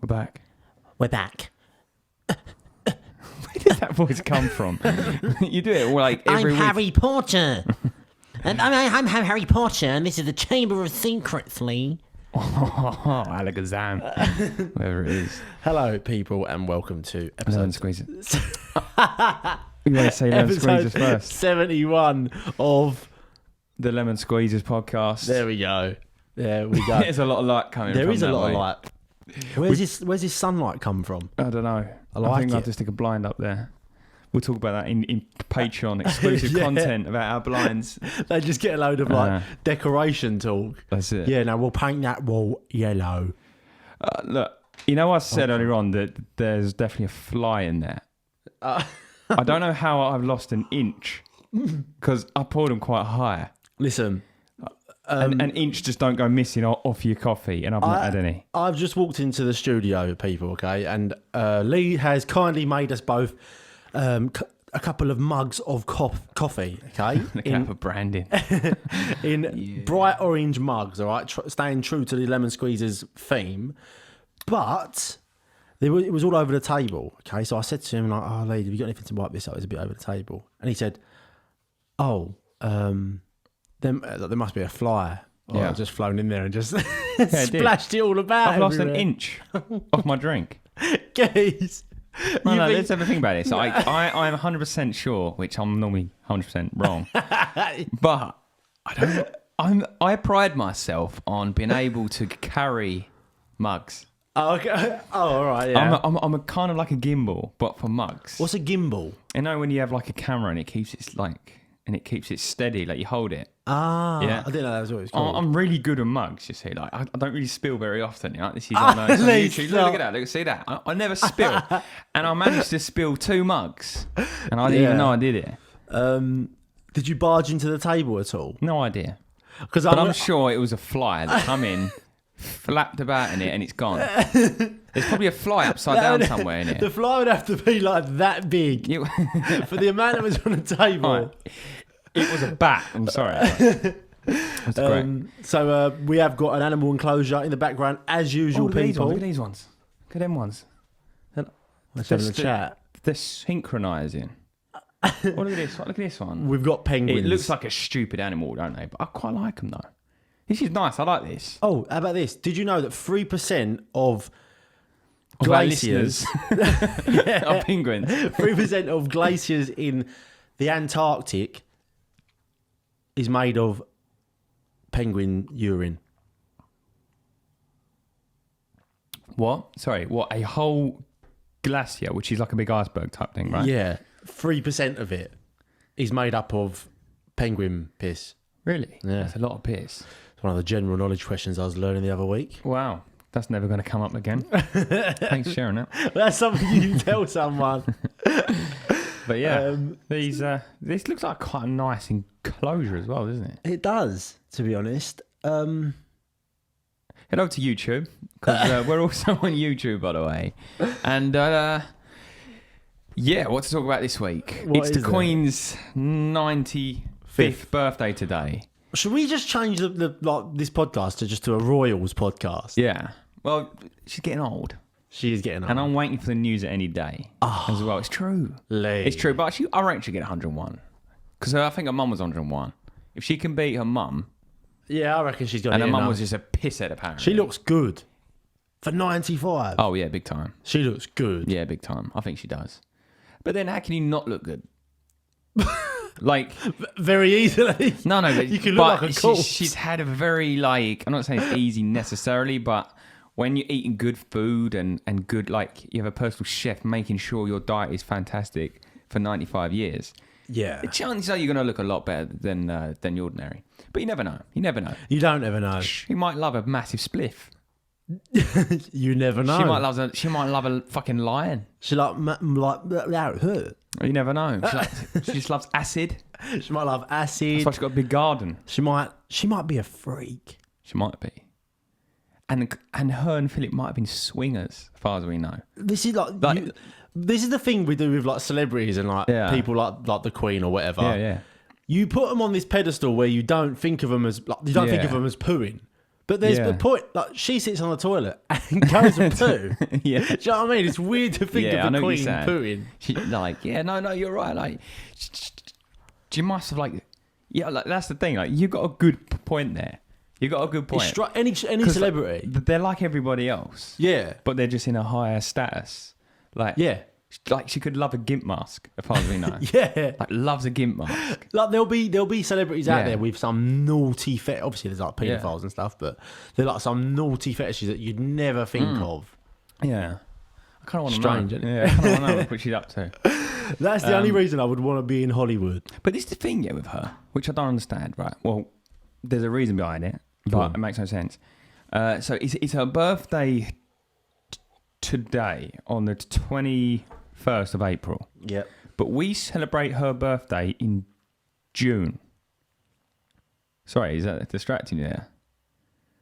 We're back. We're back. Where did that voice come from? You do it like every I'm week. Harry Potter. And I'm Harry Potter, and this is the Chamber of Secrets, Lee. Oh, Alakazam. Whatever it is. Hello, people, and welcome to Lemon episode Squeezers. You want to say Lemon Squeezers first? 71 of The Lemon Squeezers podcast. There we go. There we go. There's a lot of light coming There from is a that lot way. of light. Where's this sunlight come from? I don't know. I like think it. I'll just stick a blind up there. We'll talk about that in Patreon exclusive Yeah. content about our blinds. They just get a load of decoration talk. That's it. Yeah, no, we'll paint that wall yellow. Look, you know, I said earlier on that there's definitely a fly in there. I don't know how I've lost an inch because I poured them quite high. Listen, An inch just don't go missing off your coffee, and I've not had any. I've just walked into the studio, people, okay, and Lee has kindly made us both a couple of mugs of coffee, okay? Look out for branding. in bright orange mugs, all right, staying true to the Lemon Squeezers theme. But it was all over the table, okay? So I said to him, like, oh, Lee, have you got anything to wipe this up? It's a bit over the table. And he said, oh, there must be a fly. Oh, Yeah. I've just flown in there and just it splashed it all about. I've lost an everywhere. inch off my drink. Guys, No, you no, think- let's have a think about this. I'm 100% sure, which I'm normally 100% wrong, but I pride myself on being able to carry mugs. Oh, okay. Oh, all right, yeah. I'm a kind of like a gimbal, but for mugs. What's a gimbal? You know when you have like a camera and it keeps it steady, like you hold it. Ah, Yeah. I didn't know that was what it was called. I'm really good at mugs, you see. Like I don't really spill very often. You know? This is on Lee, YouTube. stop. Look at that. Look, see that. I never spill, and I managed to spill 2 mugs, and I didn't even know I did it. Did you barge into the table at all? No idea. Because But I'm sure it was a fly that come in, flapped about in it, and it's gone. There's probably a fly upside down somewhere in The it. fly would have to be like that big for the amount that was on the table. Right. It was a bat. I'm sorry. That's great. So we have got an animal enclosure in the background as usual, Look at these people. ones. Look at these ones. Look at them ones. Let's have a chat. They're synchronising. Oh, look at this one. Look at this one. We've got penguins. It looks like a stupid animal, don't they? But I quite like them, though. This is nice. I like this. Oh, how about this? Did you know that 3% of Of our glaciers, Are penguins. 3% of glaciers in the Antarctic is made of penguin urine? What? Sorry, what? A whole glacier, which is like a big iceberg type thing, right? Yeah, 3% of it is made up of penguin piss. Really? Yeah. That's a lot of piss. It's one of the general knowledge questions I was learning the other week. Wow. That's never going to come up again. Thanks for sharing that. That's something you can tell someone. But yeah, this looks like quite a nice enclosure as well, doesn't it? It does, to be honest. Head over to YouTube, because we're also on YouTube, by the way. And yeah, what to talk about this week? What It's the is it? Queen's 95th birthday today. Should we just change this podcast to a Royals podcast? Yeah. Well, she's getting old. She is getting old. And I'm waiting for the news any day as well. It's true. Lee. It's true. But I reckon she'll get 101. Because I think her mum was 101. If she can beat her mum, Yeah, I reckon she's got. and her mum was just a pisshead apparently. She looks good for 95. Oh, yeah, big time. She looks good. Yeah, big time. I think she does. But then how can you not look good? Like, Very easily. no, but You can look like a corpse. she's had a very, like, I'm not saying it's easy necessarily, but when you're eating good food and good, like, you have a personal chef making sure your diet is fantastic for 95 years, Yeah. the chances are you're going to look a lot better than the ordinary. But you never know. You never know. You don't ever know. She might love a massive spliff. You never know. She might love a fucking lion. She like her. You never know. She just loves acid. She might love acid. That's why she's got a big garden. She might be a freak. She might be. And her and Philip might have been swingers, as far as we know. This is this is the thing we do with like celebrities and like people like the Queen or whatever. Yeah. You put them on this pedestal where you don't think of them as think of them as pooing. But there's the point, like, she sits on the toilet and goes and poo. Yeah. Do you know what I mean? It's weird to think I of know the what you're Queen saying. pooing. She, like, no, you're right. Like, she must have, like, like, that's the thing. Like, you got a good point there. You got a good point. Any celebrity. Like, they're like everybody else. Yeah. But they're just in a higher status. Like, Yeah. Like, she could love a gimp mask, as far as we know. Yeah. Like, loves a gimp mask. Like, there'll be celebrities out Yeah. there with some naughty fetish. Obviously, there's like paedophiles and stuff, but they're like some naughty fetishes that you'd never think of. Yeah. I kind of want to Strange, know. isn't it? Yeah, I kind of want to know what she's up to. That's the only reason I would want to be in Hollywood. But this is the thing, yeah, with her, which I don't understand, right? Well, there's a reason behind it, but it makes no sense. So it's her birthday today, on the 21st of April. Yep. But we celebrate her birthday in June. Sorry, is that distracting you there?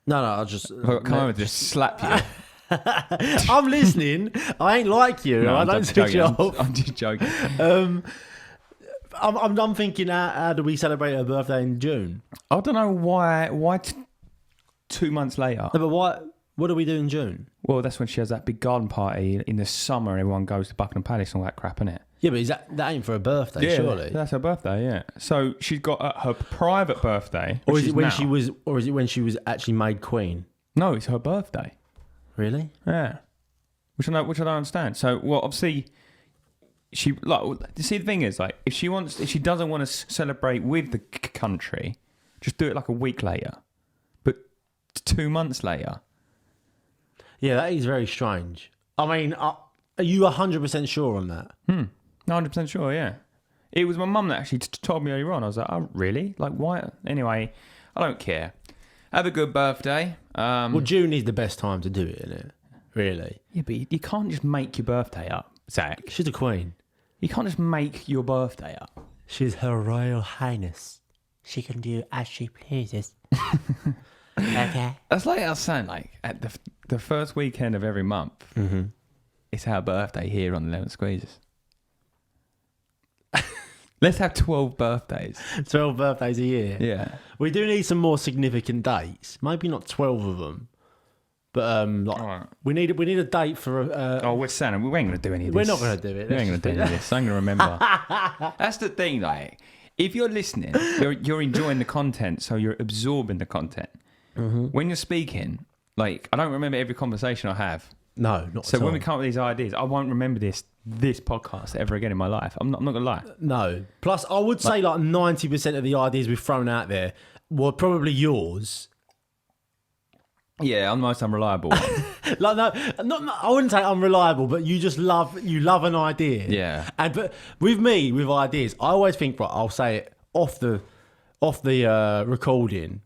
No, I'll just... If I come over to just slap you. I'm listening. I ain't like you. No, I I'm don't just switch you joking. off. I'm just joking. I'm thinking, how do we celebrate her birthday in June? I don't know why 2 months later. No, but what do we do in June? Well, that's when she has that big garden party in the summer. Everyone goes to Buckingham Palace and all that crap, innit? Yeah, but that ain't for her birthday, surely. That's her birthday, yeah. So she's got her private birthday. Or which is it when now. she was actually made queen? No, it's her birthday. Really? Yeah. Which I don't understand. So, well, obviously, she like. You see, the thing is, like, if she doesn't want to celebrate with the country, just do it like a week later. But 2 months later. Yeah, that is very strange. I mean, are you 100% sure on that? 100% sure, yeah. It was my mum that actually told me earlier on. I was like, oh, really? Like, why? Anyway, I don't care. Have a good birthday. Well, June is the best time to do it, isn't it? Really? Yeah, but you can't just make your birthday up, Zach. She's a queen. You can't just make your birthday up. She's Her Royal Highness. She can do as she pleases. Okay. That's like I was saying, like, at the first weekend of every month, it's our birthday here on the Lemon Squeezes. Let's have 12 birthdays. 12 birthdays a year. Yeah. We do need some more significant dates. Maybe not 12 of them. But Alright. we need a date for We're saying we ain't going to do any of this. we're not going to do it. We ain't going to do any of this. I'm going to remember. That's the thing, like, if you're listening, you're enjoying the content, so you're absorbing the content. When you're speaking, like, I don't remember every conversation I have. No, not So at all. when we come up with these ideas, I won't remember this podcast ever again in my life. I'm not gonna lie. No. Plus, I would say like 90% of the ideas we've thrown out there were probably yours. Yeah, I'm the most unreliable one. Like I wouldn't say unreliable, but you just love an idea. Yeah. But with me, with ideas, I always think, right, I'll say it off the recording,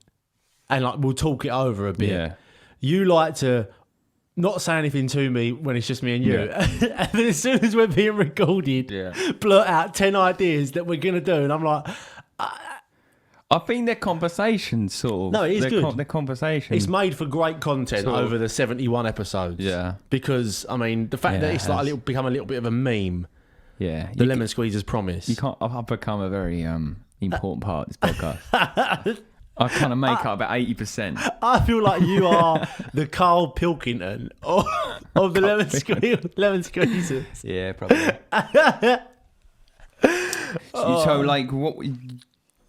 and like we'll talk it over a bit. Yeah. You like to not say anything to me when it's just me and you, Yeah. and then as soon as we're being recorded, blurt out 10 ideas that we're gonna do, and I'm like, I think they're conversations, sort of. No, it is good. They're conversations. it's made for great content Sort of. over the 71 episodes. Yeah. Because I mean, the fact Yeah, that it it's like has. become a little bit of a meme. Yeah. The Lemon Squeezers promise. You can't. I've become a very important part of this podcast. I kind of make up about 80%. I feel like you are the Carl Pilkington of the Lemon Squeezers. Yeah, probably. So, like, what?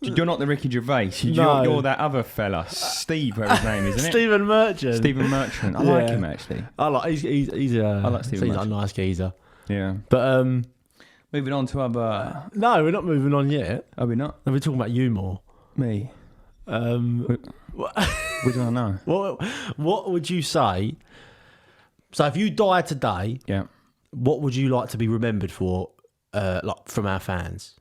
You're not the Ricky Gervais. No. You're that other fella, Steve, whatever his name is, isn't it? Stephen Merchant. Stephen Merchant. I like him actually. I like. He's I like Stephen seems like a Merchant. nice geezer. Yeah. But Moving on to other. no, we're not moving on yet. Are we not? No, we're talking about you more. Me. What We don't know. what would you say? So if you die today, Yeah. what would you like to be remembered for? Like from our fans.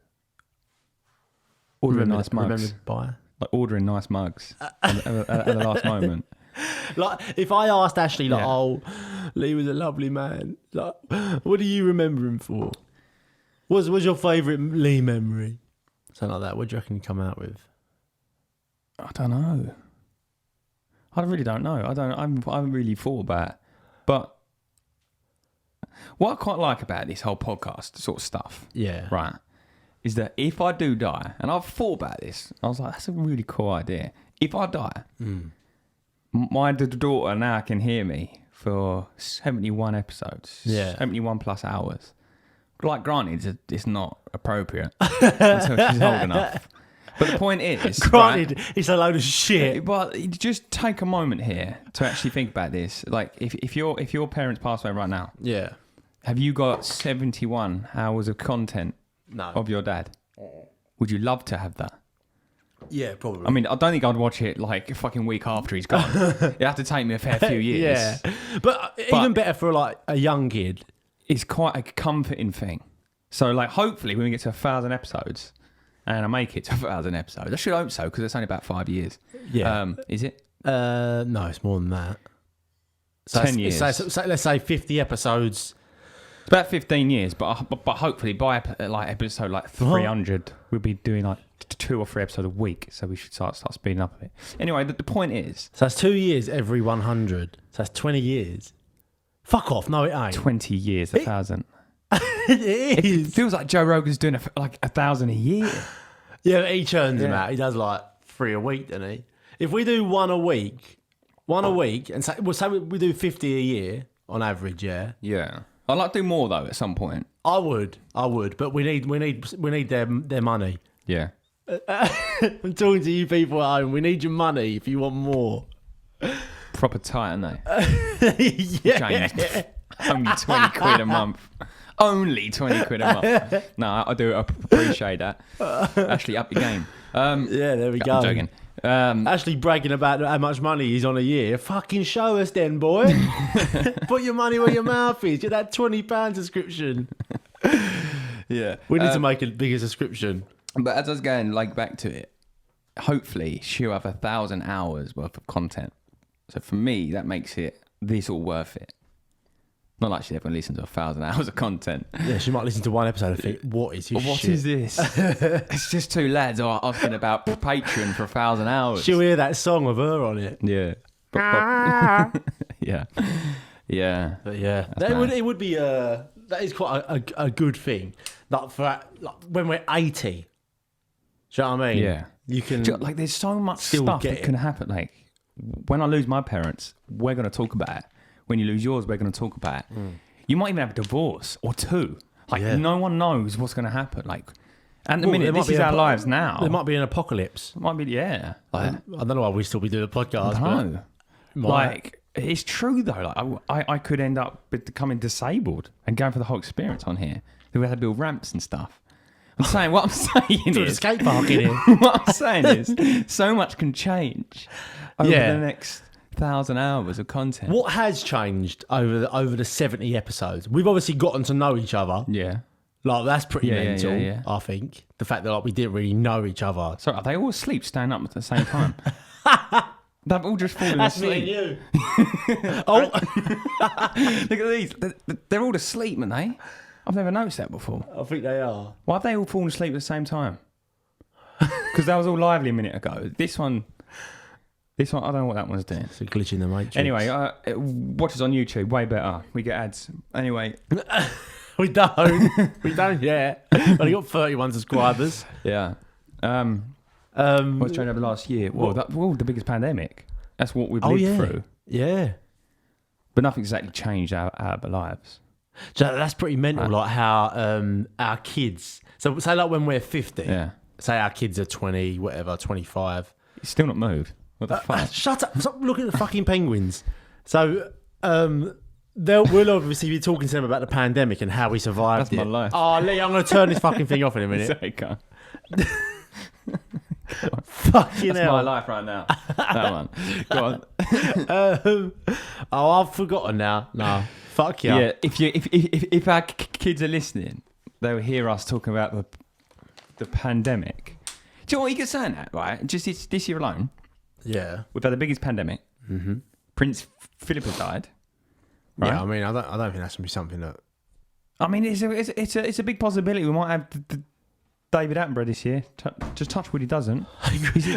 Ordering nice mugs. Remembered by. Like ordering nice mugs at the last moment. Like if I asked Ashley, like, Yeah. oh, Lee was a lovely man. Like, what do you remember him for? What's your favourite Lee memory? Something like that. What do you reckon you come out with? I don't know. I really don't know. I haven't really thought about it. But what I quite like about this whole podcast sort of stuff, Yeah. right, is that if I do die, and I've thought about this, I was like, that's a really cool idea. If I die, my daughter now can hear me for 71 episodes. Yeah. 71 plus hours. Like, granted, it's not appropriate until she's old enough. But the point is... Granted, right, it's a load of shit. but just take a moment here to actually think about this. Like, if your parents pass away right now, Yeah. have you got 71 hours of content No. of your dad? Would you love to have that? Yeah, probably. I mean, I don't think I'd watch it like a fucking week after he's gone. It'd have to take me a fair few years. Yeah. But even better for like a young kid. It's quite a comforting thing. So, like, hopefully when we get to 1,000 episodes, and I make it to 1,000 episodes, I should hope so, because it's only about 5 years. Yeah. Is it? No, it's more than that. So 10 years. So let's say 50 episodes. It's about 15 years, but hopefully by episode like 300, we'll be doing like 2 or 3 episodes a week. So we should start speeding up a bit. Anyway, the point is... So that's 2 years every 100. So that's 20 years. Fuck off. No, it ain't. 20 years, 1,000. It is. It feels like Joe Rogan's doing like 1,000 a year. Yeah, but he churns them out. He does like 3 a week, doesn't he? If we do one a week, and say we do 50 a year on average, yeah. Yeah. I'd like to do more though at some point. I would, but we need their money. Yeah. I'm talking to you people at home. We need your money if you want more. Proper tight, aren't they? Yeah. James, only 20 quid a month. Only 20 quid a month. No, I do appreciate that. Actually, up your game. Yeah, there we go. I'm joking. Actually bragging about how much money he's on a year. Fucking show us then, boy. Put your money where your mouth is. Get that £20 subscription. Yeah. We need to make a bigger subscription. But as I was going back to it, hopefully she'll have 1,000 hours worth of content. So for me, that makes it this all worth it. Not like she's ever going to listen to 1,000 hours of content. Yeah, she might listen to one episode and think, what is this What shit? is this? It's just 2 lads asking about Patreon for 1,000 hours. She'll hear that song of her on it. Yeah. Yeah. Yeah. But yeah, That's mad. it would be that is quite a good thing. Like when we're 80. Do you know what I mean? Yeah. You can Like, there's so much still stuff get that it. can happen. Like, when I lose my parents, we're going to talk about it. When you lose yours, we're going to talk about it. You might even have a divorce or 2. Like, no one knows what's going to happen. Like, at the minute, this is our lives now. There might be an apocalypse. It might be, yeah. Like, I don't know why we still be doing a podcast. no. But Like, it's true, though. Like, I could end up becoming disabled and going for the whole experience on here. We had to build ramps and stuff. I'm saying, what I'm saying to a is... skate park in here. What I'm saying is, so much can change over the next 1,000 hours of content. What has changed over the 70 episodes? We've obviously gotten to know each other. Yeah. Like, that's pretty mental, yeah. I think. The fact that like we didn't really know each other. So are they all asleep, standing up at the same time? They've all just fallen asleep. you. Oh, Look at these. They're all asleep, aren't they? I've never noticed that before. I think they are. Why have they all fallen asleep at the same time? Because that was all lively a minute ago. This one, I don't know what that one's doing. It's a glitch in the matrix. Anyway, watch us on YouTube. Way better. We get ads. Anyway. we don't yet. Only got 31 subscribers. Yeah. What's changed over the last year? Well, the biggest pandemic. That's what we've lived through. Yeah. But nothing's exactly changed our lives. So that's pretty mental, like how our kids... So say like when we're 50, Yeah. say our kids are 20, whatever, 25. It's still not moved. What the fuck? Shut up. Stop looking at the fucking penguins. So we'll obviously be talking to them about the pandemic and how we survived That's it. my life. Oh, Lee, I'm going to turn this fucking thing off in a minute. Sorry, can't. Fucking That's hell. my life right now. That one. Go on. I've forgotten now. No. Fuck yeah. Yeah. If our kids are listening, they'll hear us talking about the pandemic. Do you know what you could say in that, right? Just this year alone, Yeah. we've had the biggest pandemic. Mm-hmm. Prince Philip has died. Right? Yeah, I mean, I don't think that's going to be something that... I mean, it's a big possibility we might have David Attenborough this year. Just touch wood, he doesn't.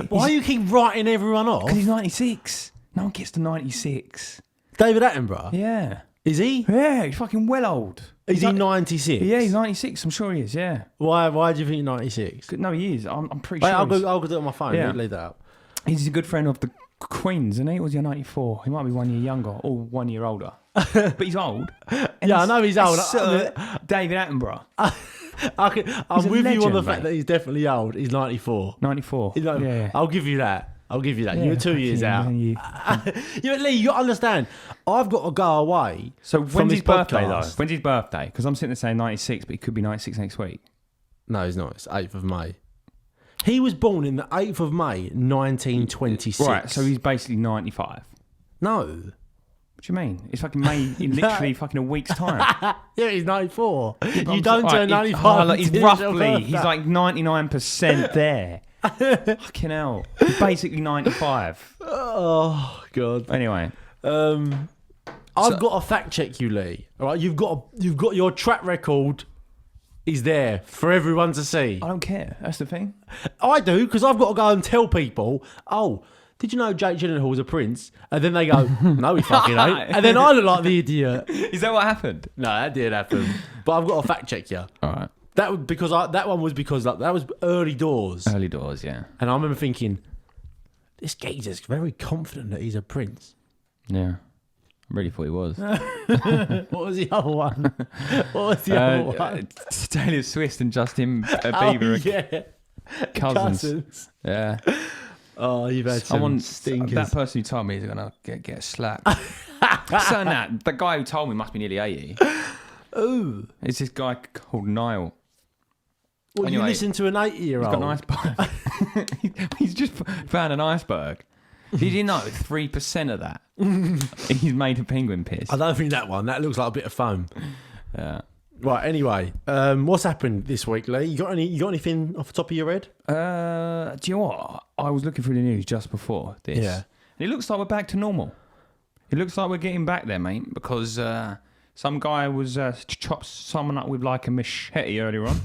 Why do you keep writing everyone off? Because he's 96. No one gets to 96. David Attenborough? Yeah. Is he? Yeah, he's fucking well old. Is he 96? Yeah, he's 96. I'm sure he is, yeah. Why do you think 96? No, he is. I'm pretty Wait, sure. I'll go do it on my phone. Yeah. Leave that out. He's a good friend of the Queens, isn't he? Or was he 94? He might be 1 year younger or 1 year older. But he's old. Yeah, I know he's old. Sir David Attenborough. I'm with you on the legend, fact that he's definitely old. He's 94. 94. He's like, yeah. I'll give you that. Yeah, You're 2 years out. You. Yeah, Lee, you got to understand. I've got to go away. So from when's this his birthday, podcast. though? When's his birthday? Because I'm sitting there saying 96, but he could be 96 next week. No, he's not. It's 8th of May. He was born in the 8th of May, 1926. Right, so he's basically 95. No. What do you mean? It's fucking May in literally fucking a week's time. Yeah, he's 94. You I'm don't so- turn right, 95. he's until roughly, your he's birthday. like 99% there. Fucking hell. He's basically 95. Oh, God. Anyway. I've got to fact check you, Lee. All right, you've got your track record is there for everyone to see. I don't care. That's the thing. I do, because I've got to go and tell people, oh, did you know Jake Gyllenhaal was a prince? And then they go, no, he fucking ain't. And then I look like the idiot. Is that what happened? No, that did happen. But I've got to fact check you. All right. That was because that was early doors. Early doors, yeah. And I remember thinking, this geezer's very confident that he's a prince. Yeah. I really thought he was. What was the other one? Taylor Swift and Justin Bieber yeah. are cousins. Yeah. Oh, you've had some stinkers. That person who told me is going to get slapped. So that the guy who told me must be nearly 80. Ooh. It's this guy called Niall. Well, Anyway, you listen to an 8-year-old. He's got an iceberg. He's just found an iceberg. Did you know 3% of that he's made of penguin piss? I don't think that one. That looks like a bit of foam. Yeah. Right. Anyway, what's happened this week, Lee? You got anything off the top of your head? Do you know what? I was looking through the news just before this. Yeah. And it looks like we're back to normal. It looks like we're getting back there, mate, because some guy was chopped someone up with like a machete earlier on.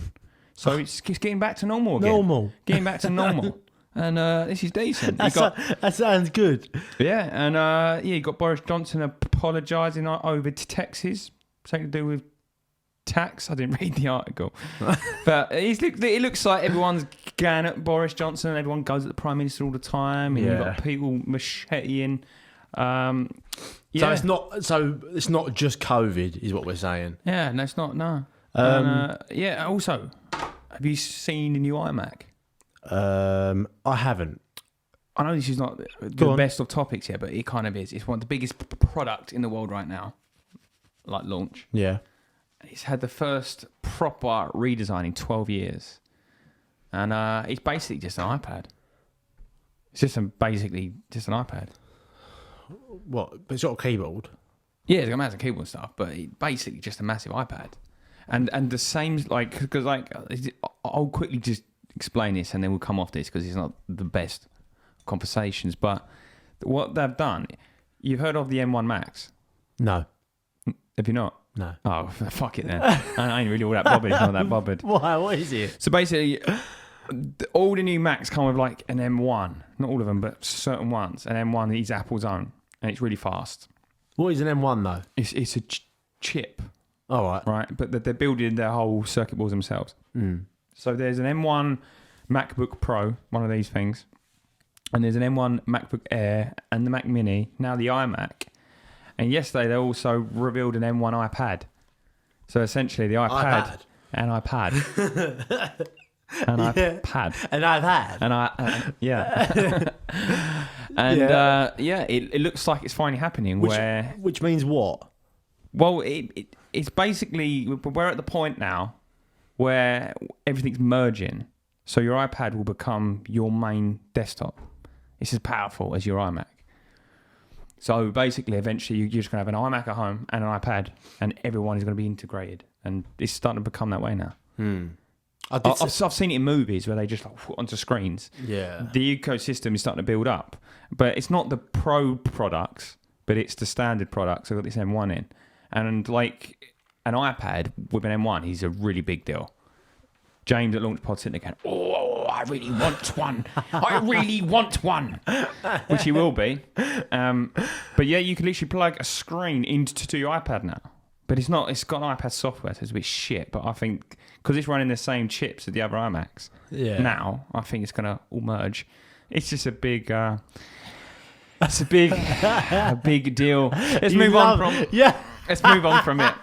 So it's getting back to normal again. Normal. Getting back to normal. And this is decent. That sounds good. Yeah, and you got Boris Johnson apologising over taxes. Something to do with tax. I didn't read the article. But it looks like everyone's going at Boris Johnson and everyone goes at the Prime Minister all the time. And you've got people macheteing. Yeah. So it's not just COVID, is what we're saying. Yeah, no, it's not, no. Yeah, also, have you seen the new iMac? I haven't. I know this is not the best of topics here, but it kind of is. It's one of the biggest product in the world right now, like launch. Yeah. It's had the first proper redesign in 12 years. And it's basically just an iPad. It's just basically just an iPad. What? But it's got a keyboard. Yeah, it's got a massive keyboard and stuff, but it's basically just a massive iPad. And the same, like, because like, I'll quickly just explain this and then we'll come off this because it's not the best conversations. But what they've done, you've heard of the M1 Max? No. Have you not? No. Oh, fuck it then. I ain't really all that bothered. It's not that bothered. Why? What is it? So basically, all the new Macs come with like an M1. Not all of them, but certain ones. An M1 is Apple's own, and it's really fast. What is an M1 though? It's a chip. All right. Right, but they're building their whole circuit boards themselves. Mm. So there's an M1 MacBook Pro, one of these things, and there's an M1 MacBook Air and the Mac Mini, now the iMac. And yesterday they also revealed an M1 iPad. So essentially the iPad. An iPad. An iPad. An iPad. And yeah. And it looks like it's finally happening. Which means what? Well, it's basically, we're at the point now where everything's merging. So your iPad will become your main desktop. It's as powerful as your iMac. So basically, eventually, you're just going to have an iMac at home and an iPad, and everyone is going to be integrated. And it's starting to become that way now. I've seen it in movies where they just like put onto screens. Yeah. The ecosystem is starting to build up. But it's not the pro products, but it's the standard products. I've got this M1 in. And like an iPad with an M1 is a really big deal. James at LaunchPod sitting there going, I really want one. I really want one. Which he will be. But yeah, you can literally plug a screen into your iPad now. But it's got an iPad software, so it's a bit shit. But I think, because it's running the same chips as the other iMacs, now I think it's going to all merge. It's just a big... That's a big deal. Let's You move on love- from. Yeah. Let's move on from it.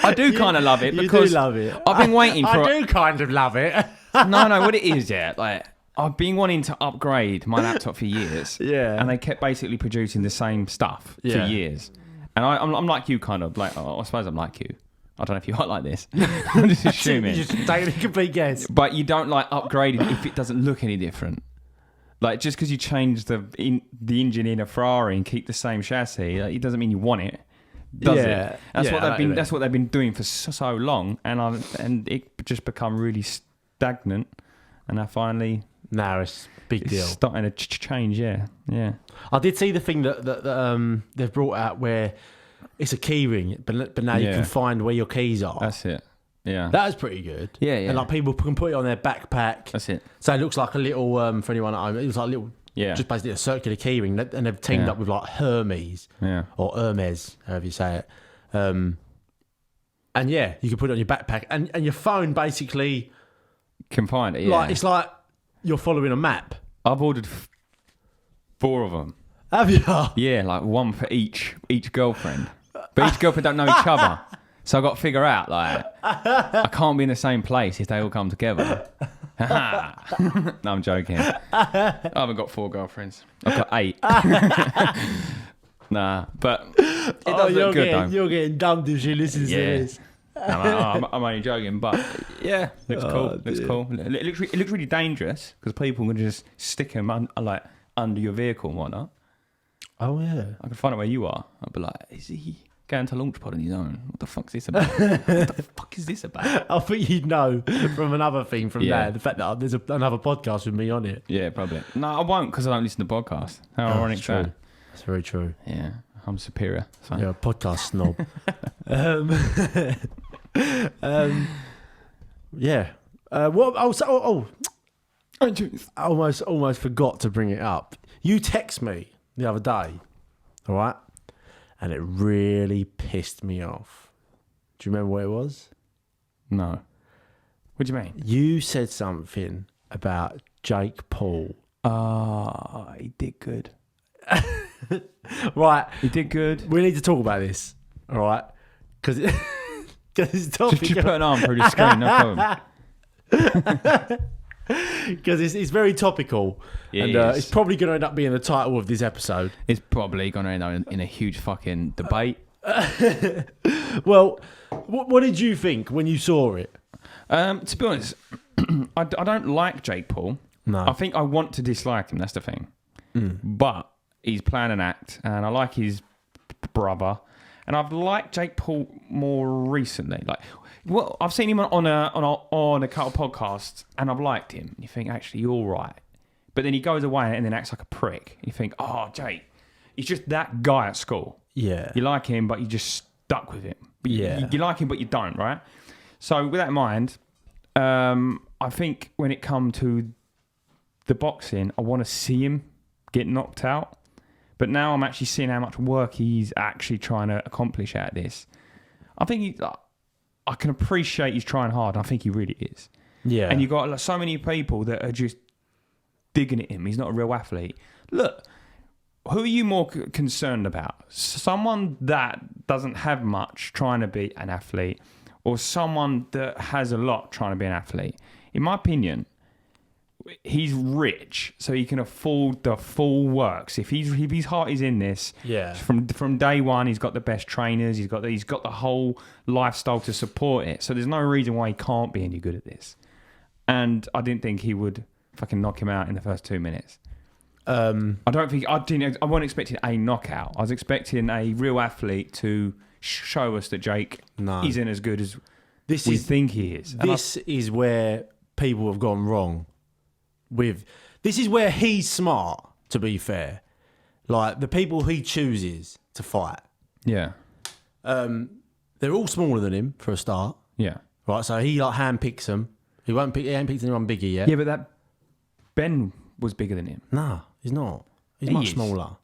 I do kind of love it because you do love it. I've been waiting for. I do kind of love it. No, what it is, yeah, like I've been wanting to upgrade my laptop for years. Yeah. And they kept basically producing the same stuff for Yeah. years. And I'm like you, kind of like. I suppose I'm like you. I don't know if you are like this. I'm just assuming. You just take a complete guess. But you don't like upgrading if it doesn't look any different. Like just because you change the engine in a Ferrari and keep the same chassis, like, it doesn't mean you want it, does it? That's what they've been doing for so long, and it just become really stagnant, and I finally No, it's a big deal. starting to change. Yeah. I did see the thing that they've brought out where it's a key ring, but now you Yeah. can find where your keys are. That's it. Yeah. That is pretty good. Yeah. And like people can put it on their backpack. That's it. So it looks like a little for anyone at home. It was like a little, Yeah. just basically a circular key ring, and they've teamed Yeah. up with like Hermes Yeah. or Hermes, however you say it. And yeah, you can put it on your backpack, and your phone basically Can find it. Yeah. like it's like you're following a map. I've ordered 4 of them. Have you? Yeah, like one for each girlfriend. But each girlfriend don't know each other. So I've got to figure out, like, I can't be in the same place if they all come together. No, I'm joking. I haven't got 4 girlfriends. I've got 8. Nah, but it does look good, though. You're getting dumped if she listens to Yeah. this. I'm only joking, but yeah, looks cool. Looks dear. cool. It looks really dangerous because people can just stick them under your vehicle and whatnot. Oh yeah. I could find out where you are. I'd be like, is he going to Launchpad on his own? What the fuck's this about? What the fuck is this about? I think you'd know from another thing from Yeah. there, the fact that there's another podcast with me on it. Yeah, probably. No, I won't because I don't listen to podcasts. How ironic That's that? true. That's very true. Yeah, I'm superior. So. You're a podcast snob. Yeah. What? I almost forgot to bring it up. You text me the other day, all right, and it really pissed me off. Do you remember what it was? No. What do you mean? You said something about Jake Paul. He did good. Right. He did good. We need to talk about this, all right? Because it's topic. Just put an arm through the screen, no problem. Because it's very topical, It and is. it's probably going to end up being the title of this episode. It's probably going to end up in a huge fucking debate. Well, what did you think when you saw it? To be honest, I don't like Jake Paul. No. I think I want to dislike him, that's the thing. But he's playing an act, and I like his brother. And I've liked Jake Paul more recently. Like, well, I've seen him on a couple of podcasts, and I've liked him. You think, actually, you're all right. But then he goes away and then acts like a prick. You think, oh, Jake, he's just that guy at school. Yeah. You like him, but you just stuck with him. But Yeah. you like him, but you don't, right? So with that in mind, I think when it comes to the boxing, I want to see him get knocked out. But now I'm actually seeing how much work he's actually trying to accomplish out of this. I think I can appreciate he's trying hard. I think he really is. Yeah. And you've got like, so many people that are just digging at him. He's not a real athlete. Look, who are you more concerned about? Someone that doesn't have much trying to be an athlete, or someone that has a lot trying to be an athlete? In my opinion, he's rich, so he can afford the full works. If his heart is in this, Yeah. From day one, he's got the best trainers. He's got the whole lifestyle to support it. So there's no reason why he can't be any good at this. And I didn't think he would fucking knock him out in the first 2 minutes. I wasn't expecting a knockout. I was expecting a real athlete to show us that Jake isn't as good as we think he is. And This is where people have gone wrong. This is where he's smart, to be fair. Like, the people he chooses to fight, yeah, they're all smaller than him for a start. yeah. Right, so he like handpicks them. He ain't picked anyone bigger yet. Yeah, but that Ben was bigger than him. Nah, he's not. He's He much is. smaller.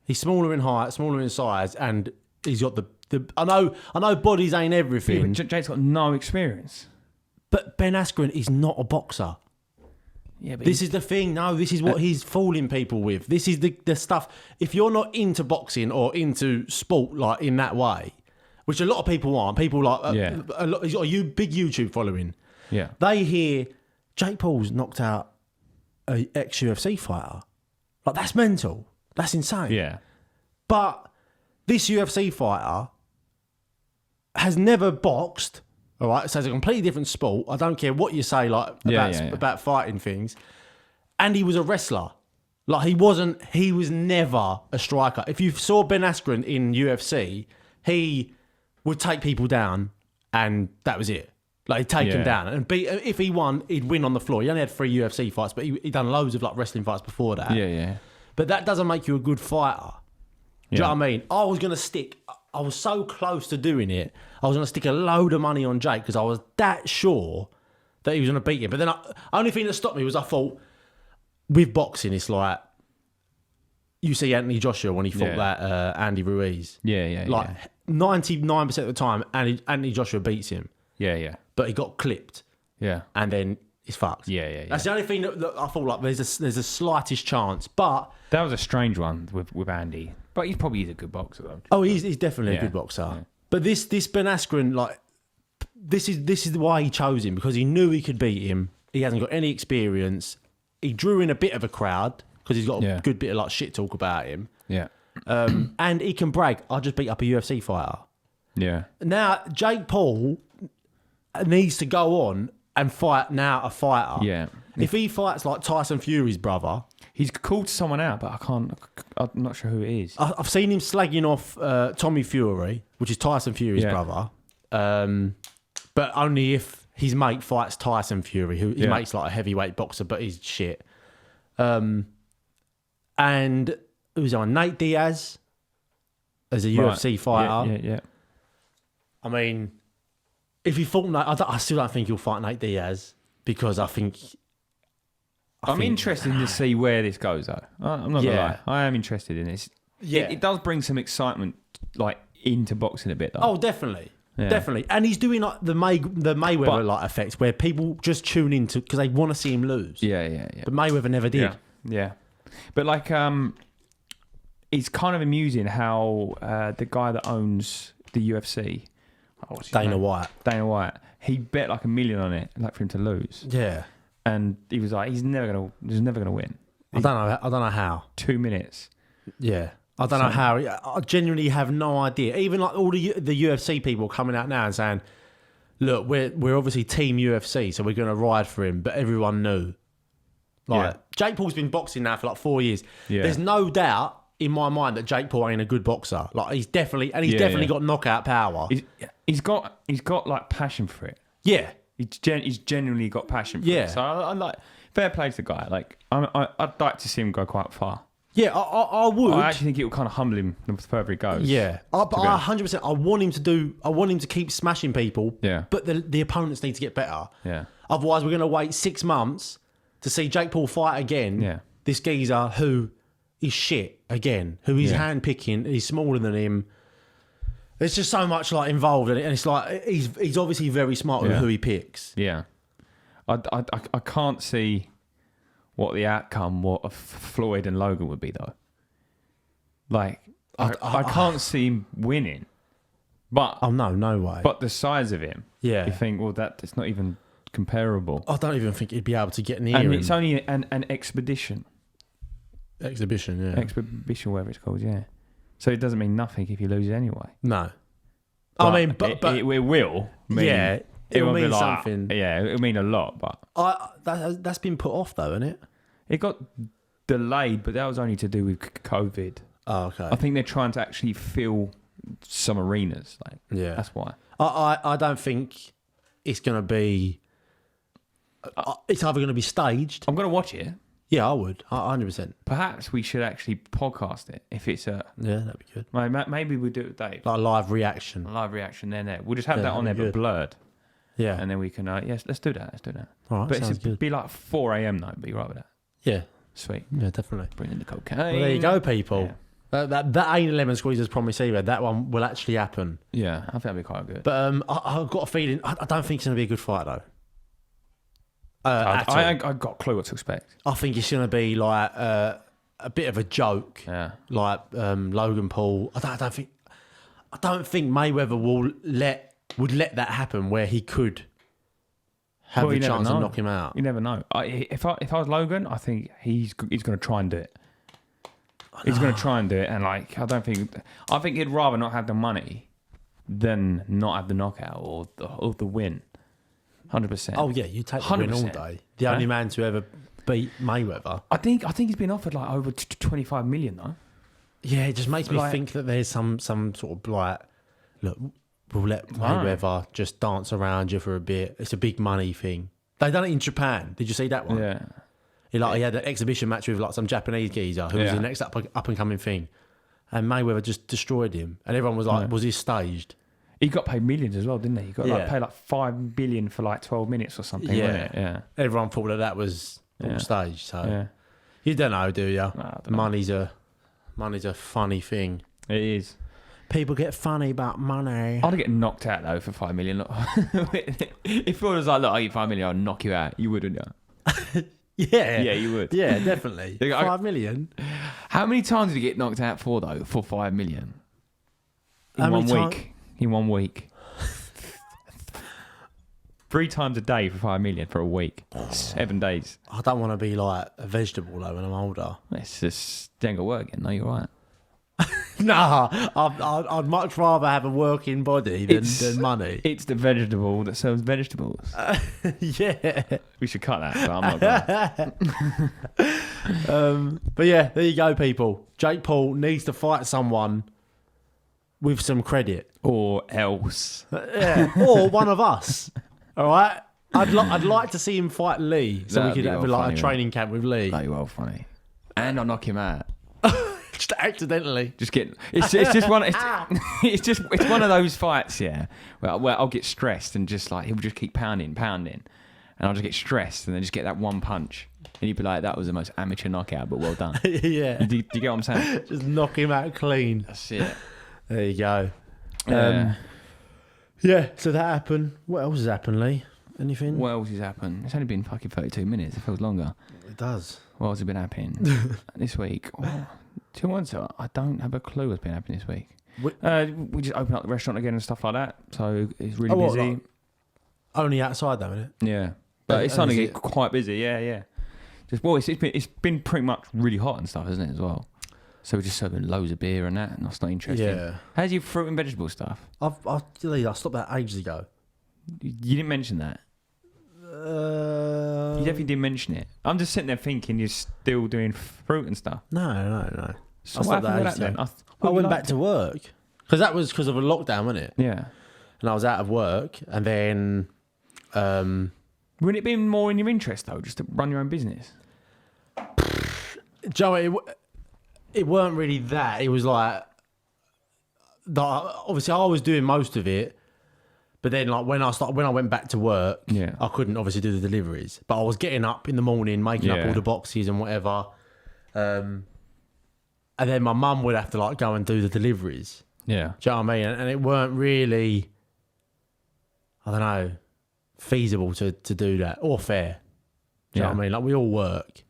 He's smaller in height, smaller in size, and he's got the I know bodies ain't Yeah, everything, but Jake's got no experience. but Ben Askren is not a boxer. Yeah, but This is the thing. No, this is what he's fooling people with. This is the stuff. If you're not into boxing or into sport like in that way, which a lot of people aren't, people like a lot. He's got a big YouTube following. Yeah. They hear Jake Paul's knocked out a ex-UFC fighter. Like, that's mental. That's insane. Yeah. But this UFC fighter has never boxed. All right, so it's a completely different sport. I don't care what you say, like about fighting things. And he was a wrestler. Like, he was never a striker. If you saw Ben Askren in UFC, he would take people down, and that was it. Like, he'd take him down and beat. If he won, he'd win on the floor. He only had 3 UFC fights, but he'd done loads of like wrestling fights before that. Yeah. But that doesn't make you a good fighter. Do you know what I mean? I was so close to doing it. I was going to stick a load of money on Jake because I was that sure that he was going to beat him. But then only thing that stopped me was I thought, with boxing, it's like, you see Anthony Joshua when he fought that Andy Ruiz. Yeah. Like 99% of the time, Anthony Joshua beats him. Yeah. But he got clipped. Yeah. And then he's fucked. Yeah. That's the only thing that I thought, like, there's a slightest chance. But That was a strange one with Andy. But he's probably a good boxer, though. oh, he's definitely a good boxer. Yeah. But this Ben Askren, like, this is why he chose him, because he knew he could beat him. He hasn't got any experience. He drew in a bit of a crowd because he's got a good bit of like shit talk about him. Yeah. And he can brag, I just beat up a UFC fighter. Yeah. Now, Jake Paul needs to go on and fight now a fighter. Yeah. If he fights like Tyson Fury's brother. He's called someone out, but I'm not sure who it is. I've seen him slagging off Tommy Fury, which is Tyson Fury's brother. But only if his mate fights Tyson Fury, who his mate's like a heavyweight boxer, but he's shit. And who's on? Nate Diaz as a UFC fighter. Yeah. I mean, if he fought Nate, I still don't think he'll fight Nate Diaz because I think. I'm interested to see where this goes, though. I'm not gonna lie. I am interested in this. Yeah, it does bring some excitement, like, into boxing a bit, though. Oh, definitely. Yeah. Definitely. And he's doing like the Mayweather like effect where people just tune in because they want to see him lose. Yeah. But Mayweather never did. Yeah. But like it's kind of amusing how the guy that owns the UFC, Dana White, he bet like $1 million on it, like, for him to lose. Yeah. And he was like, he's never gonna win. I don't know how. 2 minutes. Yeah. I don't know how. I genuinely have no idea. Even like all the UFC people coming out now and saying, look, we're obviously team UFC, so we're going to ride for him. But everyone knew. Like, Jake Paul's been boxing now for like 4 years. Yeah. There's no doubt in my mind that Jake Paul ain't a good boxer. Like, he's definitely got knockout power. He's got like passion for it. Yeah. He's genuinely got passion for it. So I like, fair play to the guy. Like, I'd like to see him go quite far. Yeah, I would. I actually think it will kind of humble him the further he goes. Yeah, but 100%. I want him to keep smashing people. Yeah. But the opponents need to get better. Yeah. Otherwise, we're going to wait 6 months to see Jake Paul fight again. Yeah. This geezer who is shit again, who he's handpicking, he's smaller than him. There's just so much like involved in it, and it's like he's obviously very smart with who he picks. Yeah. I can't see what the outcome of Floyd and Logan would be, though. Like, I can't see him winning. But no way. But the size of him, you think, well, it's not even comparable. I don't even think he'd be able to get near him. And it's only an expedition. Exhibition, yeah. Exhibition, whatever it's called, yeah. So it doesn't mean nothing if he loses anyway. No. But I mean, but it will mean... Yeah, it will mean something. Yeah, it'll mean a lot, but... That's been put off, though, isn't it? It got delayed, but that was only to do with COVID. Oh, okay. I think they're trying to actually fill some arenas. Like, that's why. I don't think it's going to be... it's either going to be staged. I'm going to watch it. Yeah, I would. 100%. Perhaps we should actually podcast it if it's a... Yeah, that'd be good. Maybe we'll do it with Dave. Like a live reaction. A live reaction there. We'll just have that on there, but blurred. Yeah. And then we can... yes, let's do that. All right, but sounds good. It'd be like 4 a.m. though. Be right with that. Yeah. Sweet. Yeah, definitely. Bring in the cocaine. Well, there you go, people. Yeah. That ain't a lemon squeezer's promise either. That one will actually happen. Yeah, I think that'd be quite good. But I've got a feeling... I don't think it's going to be a good fight, though. At all. I got a clue what to expect. I think it's going to be like a bit of a joke, Yeah. like Logan Paul. I don't think Mayweather would let that happen where he could have the you never chance know. to knock him out. You never know. If I was Logan, I think he's going to try and do it. He's going to try and do it, and like I think he'd rather not have the money than not have the knockout or the win. 100%. Oh yeah, you take the win all 100%. day. The only man to ever beat Mayweather. I think he's been offered like over 25 million though. Yeah, it just makes me Like- think that there's some sort of like, look, we'll let Mayweather just dance around you for a bit. It's a big money thing. They done it in Japan. Did you see that one? Yeah. He had an exhibition match with like some Japanese geezer who was the next up and coming thing, and Mayweather just destroyed him. And everyone was like, "Was he staged?" He got paid millions as well, didn't he? He got paid like 5 billion for like 12 minutes or something. Wasn't it? Yeah. Everyone thought that was all staged. So Yeah. you don't know, do you? I don't know. Money's a funny thing. It is. People get funny about money. I'd get knocked out though for 5 million. Look. If it was like, look, I get 5 million, I'll knock you out. You wouldn't you? Yeah, Yeah, you would. Yeah, definitely. I- 5 million. How many times did you get knocked out for though? For 5 million? In How many 1 week. In 1 week. 3 times a day for 5 million for a week. 7 days. I don't want to be like a vegetable though when I'm older. It's just ain't gonna work again. No, you're right. Nah, I'd much rather have a working body than money. It's the vegetable that sells vegetables. Yeah. We should cut that, but I'm not going. But yeah, there you go, people. Jake Paul needs to fight someone with some credit. Or else. Yeah. Or one of us. All right? I'd like to see him fight Lee so That'd we be could have well like funny, a training camp with Lee. That'd be well funny. And I'll knock him out. Just accidentally. Just get it's just one it's one of those fights, yeah, where I'll get stressed and just like he'll just keep pounding, and I'll just get stressed and then just get that one punch. And you'd be like, that was the most amateur knockout, but well done. Yeah. Do you get what I'm saying? Just knock him out clean. That's it. There you go. Yeah. Yeah, so that happened. What else has happened, Lee? Anything? What else has happened? It's only been fucking 32 minutes. It feels longer. It does. What else has been happening this week? Oh, 2 months ago, I don't have a clue what's been happening this week. We just opened up the restaurant again and stuff like that. So it's really busy. Like, only outside though, isn't it? Yeah. But it's starting to is get quite busy. Yeah. It's been pretty much really hot and stuff, isn't it, as well? So we're just serving loads of beer and that, and that's not interesting. Yeah. How's your fruit and vegetable stuff? I stopped that ages ago. You didn't mention that. You definitely didn't mention it. I'm just sitting there thinking you're still doing fruit and stuff. No. So what happened with that then? I went back to work because that was because of a lockdown, wasn't it? Yeah. And I was out of work, and then Wouldn't it be more in your interest though, just to run your own business? Joe, it weren't really that. It was like obviously I was doing most of it, but then like when I went back to work, Yeah. I couldn't obviously do the deliveries. But I was getting up in the morning, making up Yeah. all the boxes and whatever. And then my mum would have to like go and do the deliveries. Yeah. Do you know what I mean? And it weren't really, I don't know, feasible to do that or fair. Do you know what I mean? Like we all work.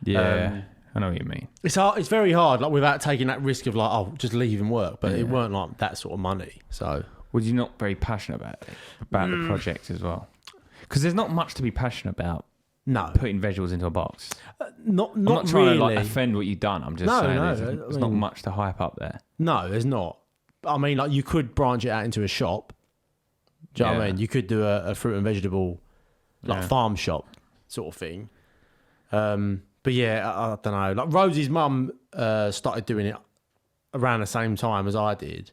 Yeah. I know what you mean. It's hard. It's very hard, like without taking that risk of like, oh, just leave and work. But it weren't like that sort of money. So Was you not very passionate about it, the project as well? Because there's not much to be passionate about no, putting vegetables into a box. not I'm not trying really. to like offend what you've done. I'm just No, saying no, there's I not mean- much to hype up there. No, there's not. I mean, like you could branch it out into a shop. Do you know what I Yeah. mean? You could do a fruit and vegetable, like Yeah. farm shop sort of thing. But yeah, I don't know. Like Rosie's mum started doing it around the same time as I did,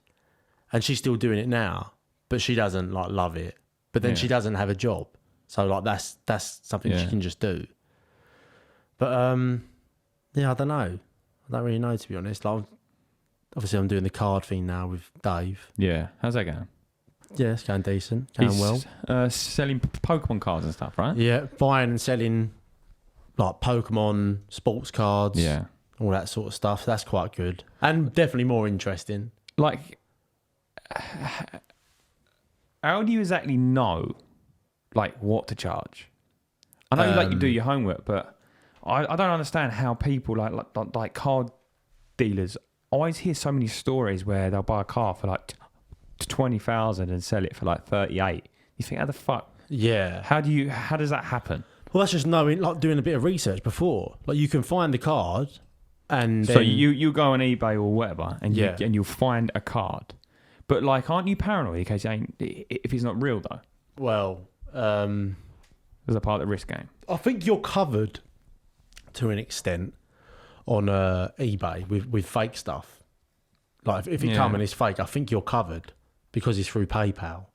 and she's still doing it now. But she doesn't like love it. But then Yeah. she doesn't have a job, so like that's something she Yeah. can just do. But yeah, I don't know. I don't really know, to be honest. Like, obviously, I'm doing the card thing now with Dave. Yeah. How's that going? Yeah, it's going decent, going well. Selling Pokemon cards and stuff, right? Yeah, buying and selling like Pokemon sports cards, Yeah. all that sort of stuff. That's quite good and definitely more interesting. Like, how do you exactly know, like, what to charge? I know you do your homework, but I don't understand how people like car dealers. I always hear so many stories where they'll buy a car for like 20,000 and sell it for like 38. You think, how the fuck? Yeah. How does that happen? Well, that's just knowing, like doing a bit of research before. Like you can find the card, and So then, you go on eBay or whatever, and Yeah. you'll find a card. But like, aren't you paranoid in case if it's not real though? well, As a part of the risk game. I think you're covered to an extent on eBay with fake stuff. Like if it come and it's fake, I think you're covered because it's through PayPal,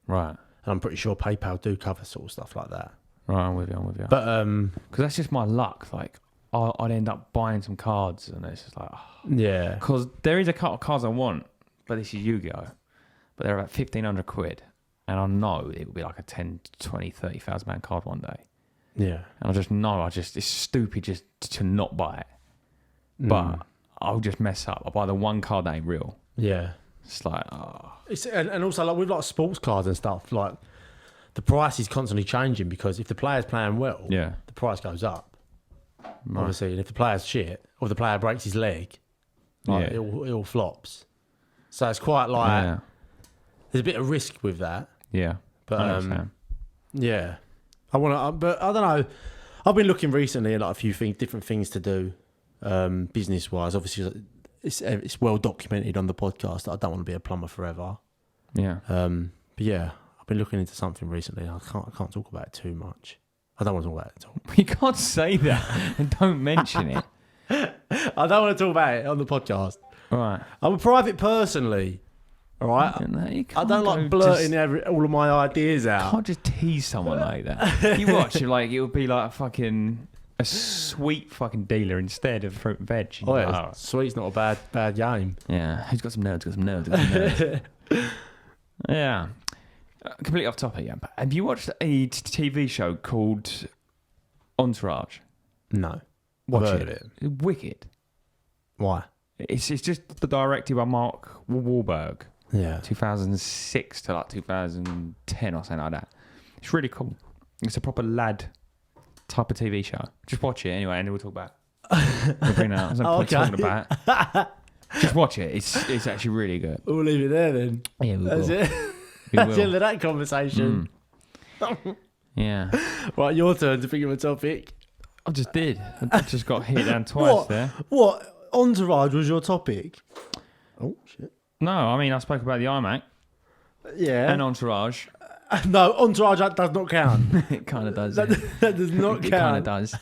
Right. and I'm pretty sure PayPal do cover sort of stuff like that. Right, I'm with you. But Because that's just my luck. Like, I'd end up buying some cards, and it's just like, yeah, because there is a couple of cards I want, but this is Yu-Gi-Oh, but they're about 1,500 quid, and I know it will be like a 10, 20, 30,000 pound card one day, yeah, and I just know it's stupid just to not buy it, but I'll just mess up. I'll buy the one card that ain't real. yeah. It's like, It's and also like with like sports cards and stuff, like the price is constantly changing because if the player's playing well, yeah, the price goes up. Obviously, and if the player's shit or the player breaks his leg, like, it all flops. So it's quite like there's a bit of risk with that. yeah. But I understand. yeah, I want to, but I don't know. I've been looking recently at like a few different things to do, business wise. Obviously, it's well documented on the podcast that I don't want to be a plumber forever. Yeah. But yeah, I've been looking into something recently. I can't talk about it too much. I don't want to talk about it at all. You can't say that and don't mention it. I don't want to talk about it on the podcast. Right. I'm a private personally. All right. I don't like blurting all of my ideas out. Can't just tease someone like that. You watch, like it would be like a sweet fucking dealer instead of fruit and veg. Oh yeah, sweet's not a bad game. Yeah, who's got some nerds? Got some nerds. Yeah. Completely off topic. Yeah. But have you watched a TV show called Entourage? No. Watch I've heard it. of it. Wicked. Why? It's just directed by Mark Wahlberg. Yeah. 2006 to like 2010 or something like that. It's really cool. It's a proper lad type of TV show. Just watch it anyway, and then we'll talk about it. We'll bring it out. There's no point talking about it. Just watch it. It's actually really good. We'll leave it there then. Yeah, we That's will. it. We That's the end will. of that conversation. Yeah. Right, your turn to think of a topic. I just did. I just got hit down twice there. What? Entourage was your topic? Oh, shit. No, I mean, I spoke about the iMac Yeah. and Entourage. No, Entourage, that does not count. It kind of does. that, Yeah. that does not It kind of count.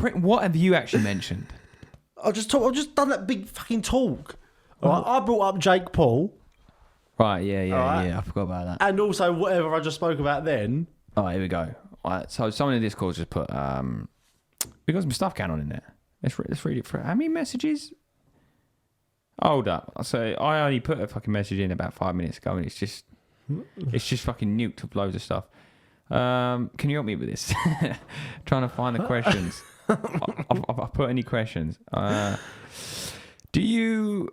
does. What have you actually mentioned? I've just done that big fucking talk. All right, I brought up Jake Paul Right, yeah. Alright. I forgot about that. and also whatever I just spoke about then. Oh, here we go. All right, so someone in Discord just put, we got some stuff going on in there. Let's read it for how many messages? Hold up. So I only put a fucking message in about 5 minutes ago, and it's just fucking nuked with loads of stuff. Can you help me with this? Trying to find the questions. I've put any questions. Do you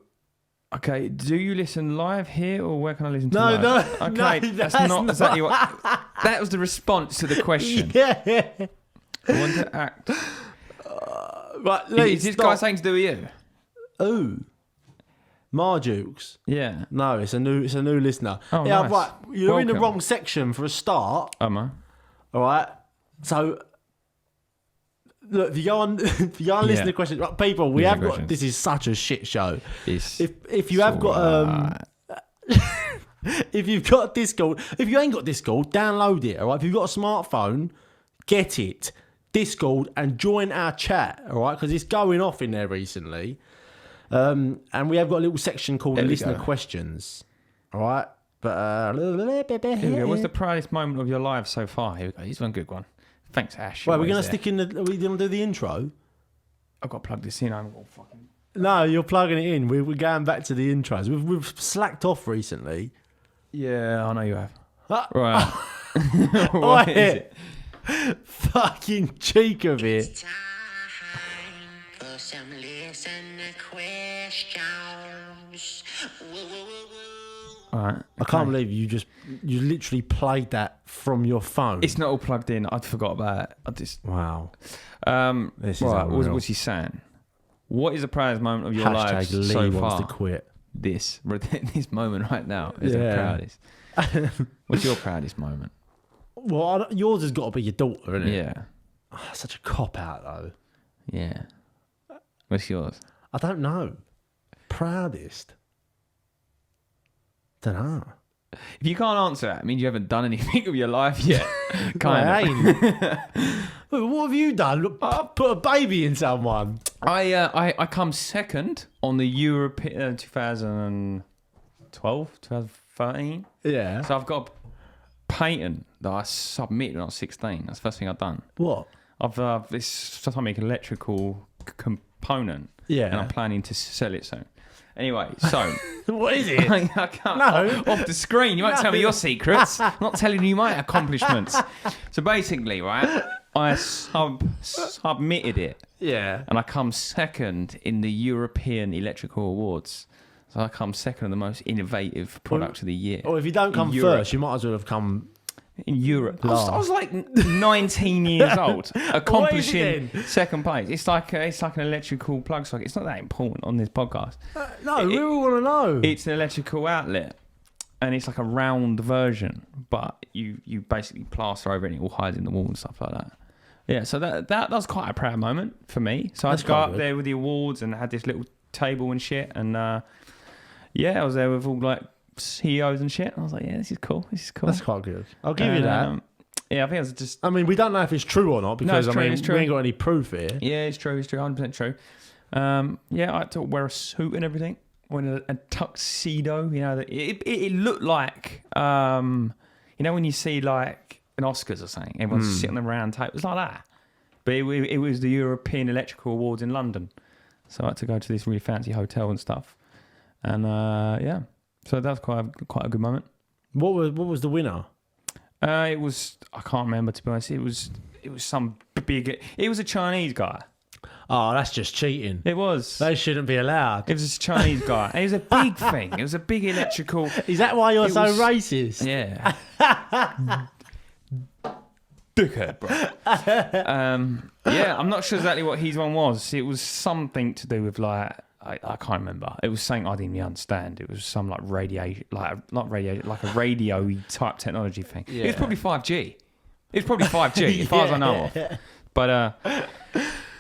listen live here, or where can I listen to live? No, Okay, no, that's that's not exactly what. That was the response to the question. Yeah. I want to act. Right, Lee, Is this guy something to do with you? Oh. Mardukes. Yeah. No, it's a new listener. Oh, yeah, nice. right. You're in the Welcome. wrong section for a start. Am I? All right. So, look, if you go on listen Yeah. to questions, right, people, we Listen have to got. questions. This is such a shit show. It's If you have got if you've got Discord, if you ain't got Discord, download it. All right. If you've got a smartphone, get it. Discord and join our chat. All right, because it's going off in there recently. And we have got a little section called There we listener go. questions. All right. But Here we go. What's the proudest moment of your life so far? Here we go. Here's one good one. Thanks, Ash. Well, we're going to Always there. stick in are we going to do the intro? I've got to plug this in. I'm all fucking. No, you're plugging it in. We're going back to the intros. We've slacked off recently. Yeah, I know you have. Ah. Right. What is it? Fucking cheek of it. Time for some listener questions. Woo, woo, woo, woo. All right. I can't believe you literally played that from your phone. It's not all plugged in. I forgot about it. I just. Wow. This is right. What's he saying? What is the proudest moment of your life Lee so wants far? to quit. This moment right now is the proudest. What's your proudest moment? Well, yours has got to be your daughter, isn't it? Yeah. Oh, such a cop out though. Yeah. What's yours? I don't know. Proudest. Don't know. If you can't answer that, it means you haven't done anything of your life yet. I ain't. What have you done? Put a baby in someone. I come second on the European 2012, 2013. Yeah. So I've got a patent that I submitted when I was 16. That's the first thing I've done. What? I've this something electrical component. Yeah. And I'm planning to sell it soon. Anyway, so What is it? I can't, No. off the screen. You won't tell me your secrets. I'm not telling you my accomplishments. So basically, right, I submitted it, Yeah. and I come second in the European Electrical Awards. So I come second on the most innovative product of the year. Or if you don't come Europe. first, you might as well have come. In Europe, I was like 19 years old, accomplishing What is it second place. It's like an electrical plug socket. It's not that important on this podcast. No, we all want to know. It's an electrical outlet, and it's like a round version, but you basically plaster over it and it all hides in the wall and stuff like that. Yeah, so that was quite a proud moment for me. So I had to go up there with the awards and had this little table and shit, and I was there with all like CEOs and shit. I was like, yeah, this is cool. That's quite good. I'll give you that. Yeah, I think it was just. I mean, we don't know if it's true or not because it's true, it's true. we ain't got any proof here. Yeah, it's true. 100% true. I had to wear a suit and everything. When a tuxedo, it looked like, when you see like an Oscars or something, everyone's sitting on the round table. It was like that. But it was the European Electrical Awards in London. So I had to go to this really fancy hotel and stuff. And so that was quite a good moment. What was the winner? It was, I can't remember, to be honest. It was some big. It was a Chinese guy. Oh, that's just cheating. It was. They shouldn't be allowed. It was a Chinese guy. And it was a big thing. It was a big electrical. Is that why you're so racist? Yeah. Dickhead, bro. I'm not sure exactly what his one was. It was something to do with like. I can't remember. It was something I didn't really understand. It was some like radiation, like a radio type technology thing. Yeah. It was probably 5G. As far as I know of. But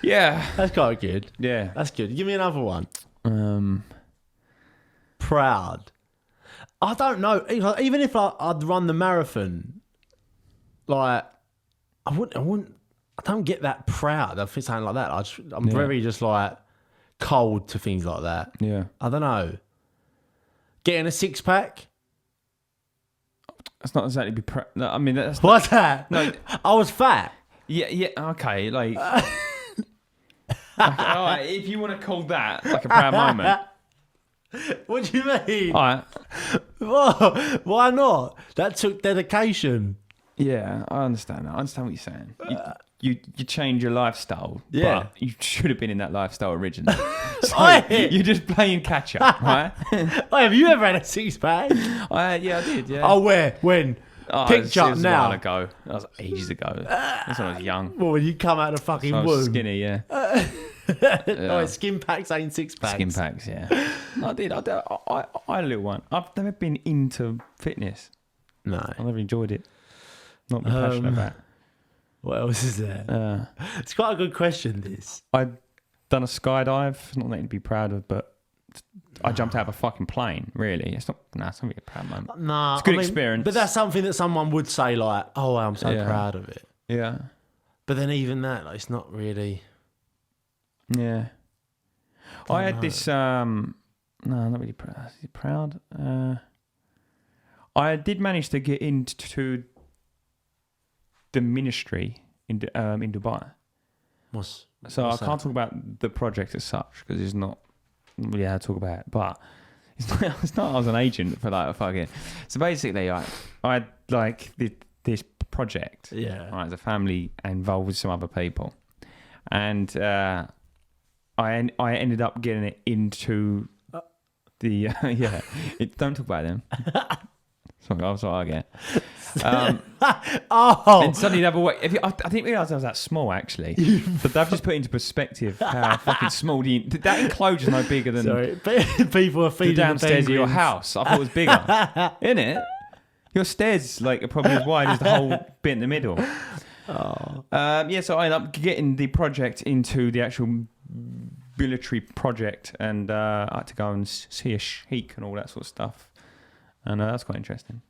yeah, that's quite good. Yeah, that's good. Give me another one. Proud. I don't know. Even if I'd run the marathon, like I wouldn't. I don't get that proud. I think something like that. I'm very just like. Cold to things like that. Yeah. I don't know. Getting a 6-pack? That's not exactly be no, I mean, that's what's that? No, I was fat. Yeah, okay, like okay, all right, if you want to call that like a proud moment. What do you mean? All right. Well, why not? That took dedication. Yeah, I understand that. I understand what you're saying. You change your lifestyle, yeah. But you should have been in that lifestyle originally. So you're just playing catch up, right? Have you ever had a 6-pack? Yeah, I did. Yeah. Oh, where? When? Picture it was now. A while ago. That was ages ago. That's when I was young. Well, when you come out of the fucking I womb. Skinny, yeah. Oh, skin packs ain't 6-packs. Skin packs, yeah. I did. I had a little one. I've never been into fitness. No, I never enjoyed it. Not been passionate about it. What else is there? It's quite a good question, this. I'd done a skydive. Not nothing to be proud of, but I jumped out of a fucking plane, really. It's not really a proud moment. Nah. It's a good experience. But that's something that someone would say, like, oh, I'm so proud of it. Yeah. But then even that, like, it's not really... Yeah. I had this... no, not really proud. I did manage to get into... the ministry in Dubai. So I can't talk about the project as such because it's not really how to talk about it. But it's not I was an agent for like a fucking. So basically, I had like this project. Yeah. Right, as a family involved with some other people, and I ended up getting it into the don't talk about them. That's what I get. And suddenly they have a way. I didn't realise I was that small actually. But they've just put into perspective how fucking small that enclosure is no bigger than people are feeding the downstairs of your penguins. house. I thought it was bigger, isn't it? Your stairs are probably as wide as the whole bit in the middle. So I ended up getting the project into the actual military project, and I had to go and see a sheik and all that sort of stuff, and that's quite interesting.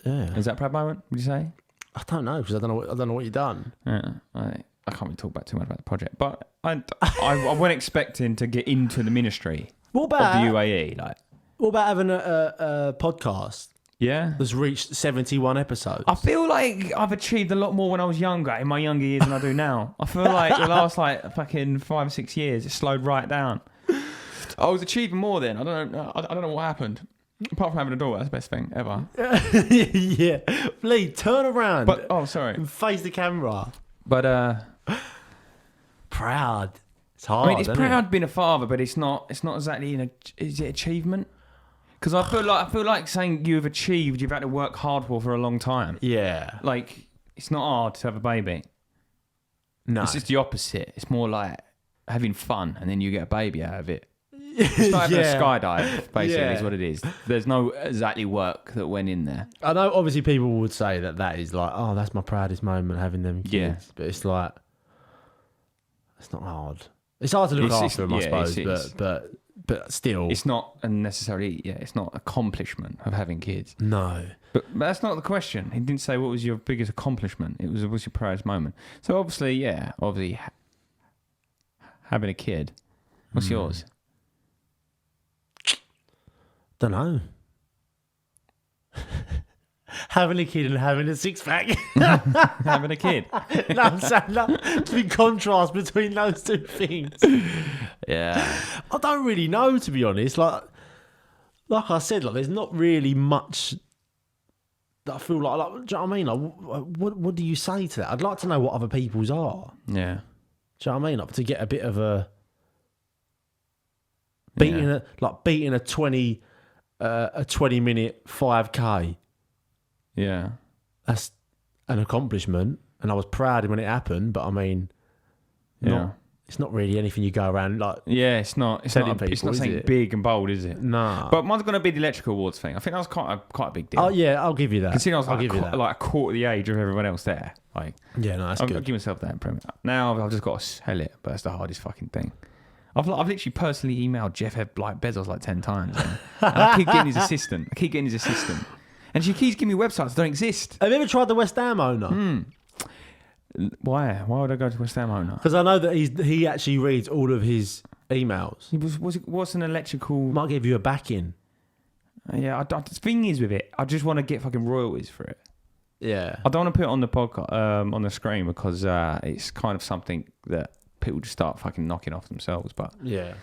Yeah, Is that a proud moment? Would you say? I don't know because I don't know what you've done. Yeah, I can't really talk too much about the project, but I wasn't expecting to get into the ministry What of the about UAE. what about having a podcast Yeah. that's reached 71 episodes? I feel like I've achieved a lot more when I was younger, in my younger years, than I do now. I feel like the last fucking 5 or 6 years, it slowed right down. I was achieving more then. I don't know what happened. Apart from having a daughter, that's the best thing ever. Yeah, please turn around. But sorry. And face the camera. But Proud. It's hard. I mean, it's proud being a father, but it's not exactly is it achievement? Because I feel like saying you've achieved, you've had to work hard for a long time. Yeah. Like, it's not hard to have a baby. No. It's just the opposite. It's more like having fun, and then you get a baby out of it. It's not having a skydive, basically, is what it is. There's no exactly work that went in there. I know, obviously, people would say that is like, oh, that's my proudest moment, having them kids. Yeah. But it's like, it's not hard. It's hard to look after them, I suppose, but still. It's not necessarily, it's not accomplishment of having kids. No. But that's not the question. He didn't say what was your biggest accomplishment. It was what's your proudest moment. So obviously, having a kid. What's yours? Don't know. Having a kid and having a six-pack. Having a kid. No, I'm saying the contrast between those two things. Yeah. I don't really know, to be honest. Like I said, there's not really much that I feel like. Do you know what I mean? What do you say to that? I'd like to know what other people's are. Yeah. Do you know what I mean? To get a bit of a beating a 20-minute 5K. Yeah. That's an accomplishment, and I was proud when it happened. But I mean, it's not really anything you go around like. Yeah, it's not. It's not. It's not something big and bold, is it? No. But mine's going to be the electrical awards thing. I think that was quite a big deal. Oh yeah, I'll give you that. Considering I was I'll give you that. like a quarter of the age of everyone else there. Like, yeah, no, that's I'll good. give myself that improvement. Now I've just got to sell it, but it's the hardest fucking thing. I've literally personally emailed Jeff Bezos 10 times, and I keep getting his assistant. And she keeps giving me websites that don't exist. Have you ever tried the West Ham owner? Why? Why would I go to West Ham owner? Because I know that he actually reads all of his emails. What's an electrical? Might give you a back-in. Yeah, the thing is with it, I just want to get fucking royalties for it. Yeah. I don't want to put it on the podcast, on the screen, because it's kind of something that people just start fucking knocking off themselves. But yeah.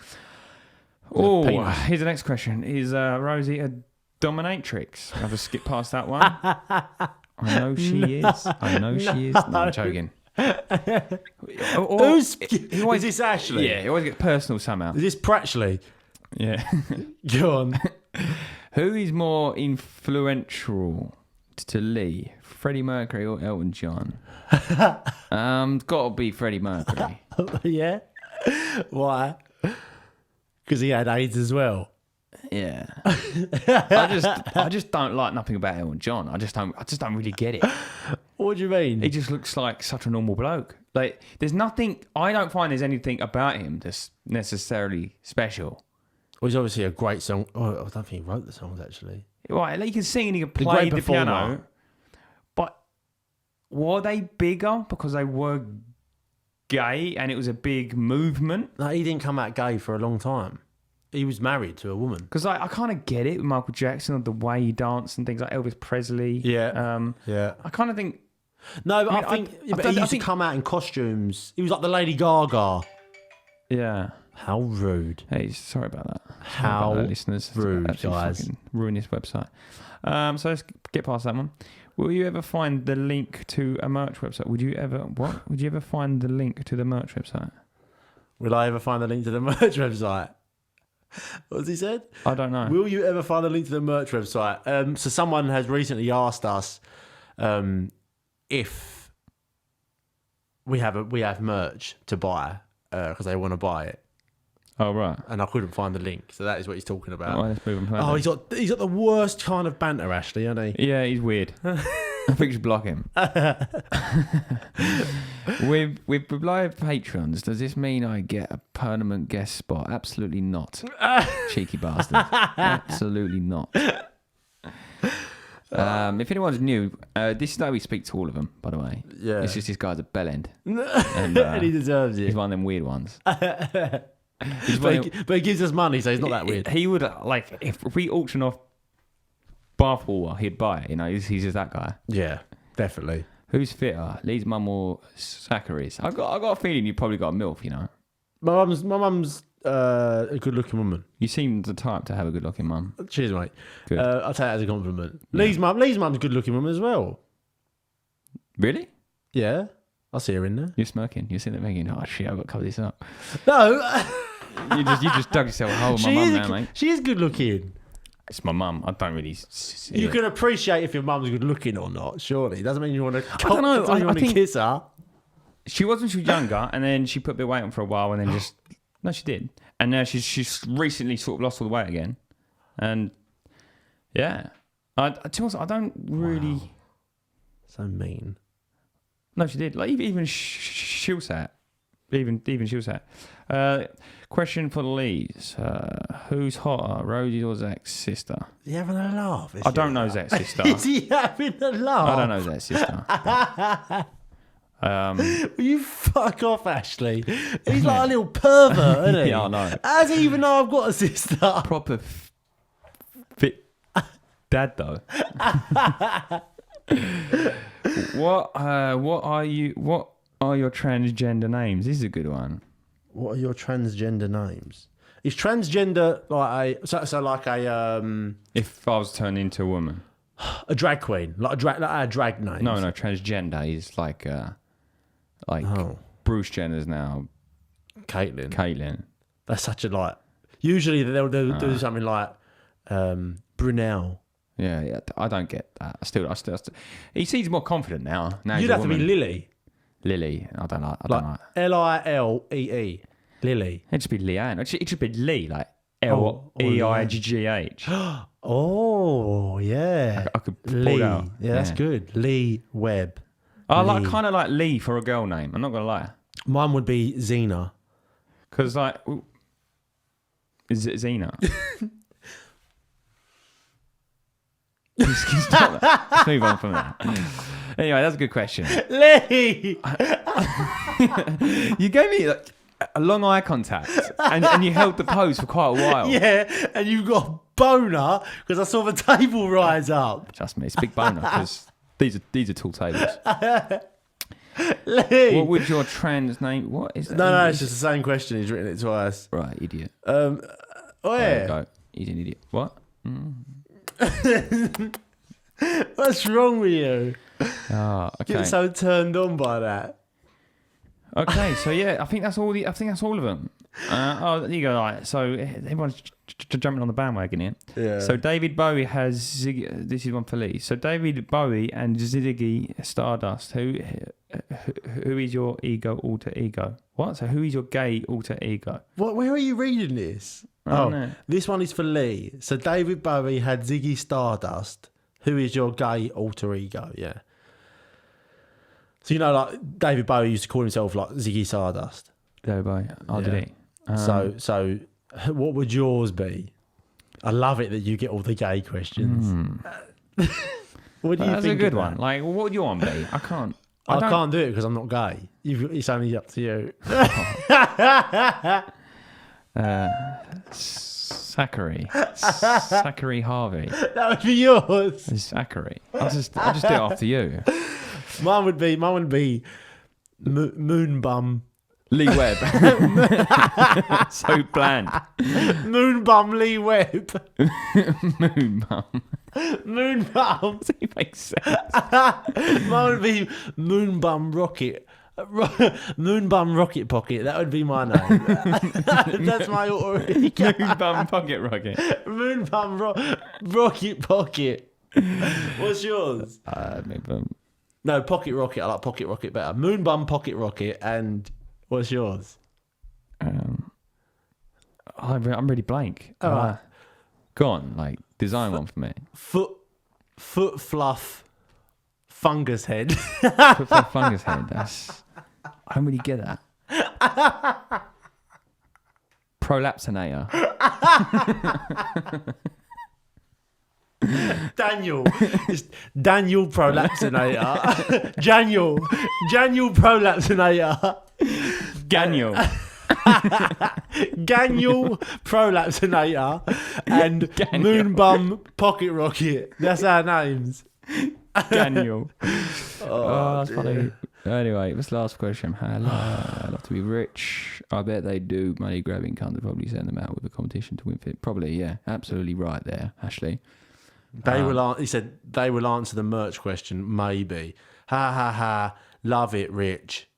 Oh, here's the next question: is Rosie a dominatrix? I'll just skip past that one. I know she is. No, I'm joking. Is this Ashley? Yeah, it always gets personal somehow. Is this Pratchley? Yeah. Go on. Who is more influential to Lee, Freddie Mercury or Elton John? Got to be Freddie Mercury. Yeah. Why? Because he had AIDS as well. Yeah. I just don't like nothing about Elton John. I just don't really get it. What do you mean? He just looks like such a normal bloke. Like, there's nothing. I don't find there's anything about him that's necessarily special. Well, he's obviously a great song. Oh, I don't think he wrote the songs actually. Right, like, he can sing and he can play the piano. But were they bigger because they were gay and it was a big movement? No, he didn't come out gay for a long time. He was married to a woman. Because I kind of get it with Michael Jackson, the way he danced and things like Elvis Presley. Yeah. Yeah. I kind of think. No, but I think he used to come out in costumes. He was like the Lady Gaga. Yeah. How rude. Hey, sorry about that. How about that, listeners. rude, guys. Ruin this website. So let's get past that one. Will you ever find the link to a merch website? Would you ever find the link to the merch website? Will I ever find the link to the merch website? What's he said? I don't know. Will you ever find a link to the merch website? So someone has recently asked us if we have merch to buy because they want to buy it. Oh, right. And I couldn't find the link, so that is what he's talking about. Well, let's move on. Oh, he's got the worst kind of banter, Ashley, hasn't he? Yeah, he's weird. I think you should block him. with live patrons, does this mean I get a permanent guest spot? Absolutely not. Cheeky bastard. Absolutely not. If anyone's new, this is how we speak to all of them, by the way. Yeah. It's just this guy's a bellend. And he deserves it. He's one of them weird ones. But he gives us money, so he's not that weird. He would, like, if we auction off bathwater, he'd buy it. You know, he's just that guy. Yeah, definitely. Who's fitter, Lee's mum or Zachary's? I got a feeling you probably got a MILF, you know. My mum's a good-looking woman. You seem the type to have a good-looking mum. Cheers, mate. Good. I'll take that as a compliment. Yeah. Lee's mum's a good-looking woman as well. Really? Yeah, I see her in there. You're smirking. You're sitting there thinking, oh shit, I've got to cover this up. No. you just dug yourself a hole with my mum now, mate. She is good-looking. It's my mum. I don't really see You it. can appreciate if your mum's good-looking or not, surely. Doesn't mean you want to I don't know. I think kiss her. She was when she was younger, and then she put a bit of weight on for a while, and then just... No, she did. And now she's recently sort of lost all the weight again. And, yeah. To be honest, I don't really... Wow. So mean. No, she did. Like, even she'll say it. Even she'll say it. Question for the Lees. Who's hotter, Rosie or Zach's sister? Is he having a laugh? I don't know Zach's sister. Is he having a laugh? I don't know Zach's sister. Will you fuck off, Ashley? He's like a little pervert, isn't he? Yeah, I know. How does he even know I've got a sister? Proper fit dad, though. What are your transgender names? This is a good one. What are your transgender names? Is transgender like a If I was turned into a woman. a drag queen, like a drag name? No, transgender is like Oh. Bruce Jenner's now Caitlyn. That's such a like. Usually they'll do something like Brunel. Yeah, I don't get that. I still. He seems more confident now. Now You'd he's a have to be woman. Lily. I don't know. I don't know. Lilee. Lily. It'd just be Leanne. It should be Lee, like Leighh. Oh yeah. I could pull Lee. it out. Yeah, that's good. Lee Webb. I like kind of like Lee for a girl name. I'm not gonna lie. Mine would be Xena. Because like, is it Xena? Stop that. Let's move on from that. Anyway, that's a good question. Lee. You gave me like a long eye contact, and you held the pose for quite a while. Yeah, and you've got a boner because I saw the table rise up. Trust me, it's a big boner because these are tall tables. Lee. What would your trans name? What is that? No, it's just the same question. He's written it twice. Right, idiot. Oh There you yeah. go. He's an idiot. What? What's wrong with you? Ah, okay. Get so turned on by that. Okay, so yeah, I think that's all of them. There you go. Right, so everyone's jumping on the bandwagon here. Yeah. So David Bowie has Ziggy. This is one for Lee. So David Bowie and Ziggy Stardust. Who is your alter ego? What? So who is your gay alter ego? What? Where are you reading this? Oh, no. This one is for Lee. So David Bowie had Ziggy Stardust. Who is your gay alter ego? Yeah. So you know, like David Bowie used to call himself like Ziggy Stardust. David Bowie. Oh, Yeah. did he? So what would yours be? I love it that you get all the gay questions. What do you That's think a good of one. that? Like, what would you want, be? I can't. I don't- can't do it because I'm not gay. It's only up to you. Zachary Harvey. That would be yours. Zachary. I'll just do it after you. Mine would be Moonbum. Lee Webb. So bland. Moonbum Lee Webb. Moon mum. Moonbum. Does it make sense? Mine would be Moonbum Rocket. Moonbum Rocket Pocket. That would be my name. That's my alter ego. Moonbum Pocket Rocket. Moonbum Rocket Pocket. What's yours? Maybe, No, Pocket Rocket. I like Pocket Rocket better. Moonbum Pocket Rocket. And what's yours? I'm really blank. All right. Go on, like design one for me. Foot Fluff Fungus Head. Put for fungus head. I don't really get that. Prolapsinator. Daniel. It's Daniel Prolapsinator. Daniel Prolapsinator. Daniel. Daniel Prolapsinator and Moonbum Pocket Rocket. That's our names. Daniel. That's funny. Anyway, this last question. Hello. I'd love to be rich. I bet they do. Money grabbing cunt. They probably send them out with a competition to win fit. Probably, yeah. Absolutely right there, Ashley. He said they will answer the merch question. Maybe. Ha ha ha. Love it, Rich.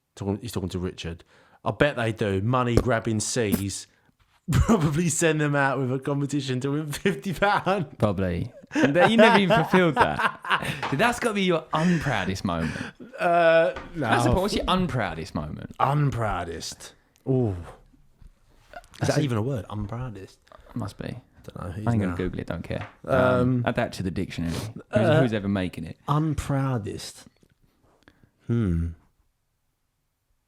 He's talking to Richard. I bet they do. Money grabbing C's. Probably send them out with a competition to win £50. Probably. And you never even fulfilled that. That's got to be your unproudest moment. No. What's your unproudest moment? Unproudest. Ooh. Is that even a word? Unproudest. Must be. I don't know. I ain't going to Google it, don't care. Add that to the dictionary. Who's ever making it? Unproudest. Don't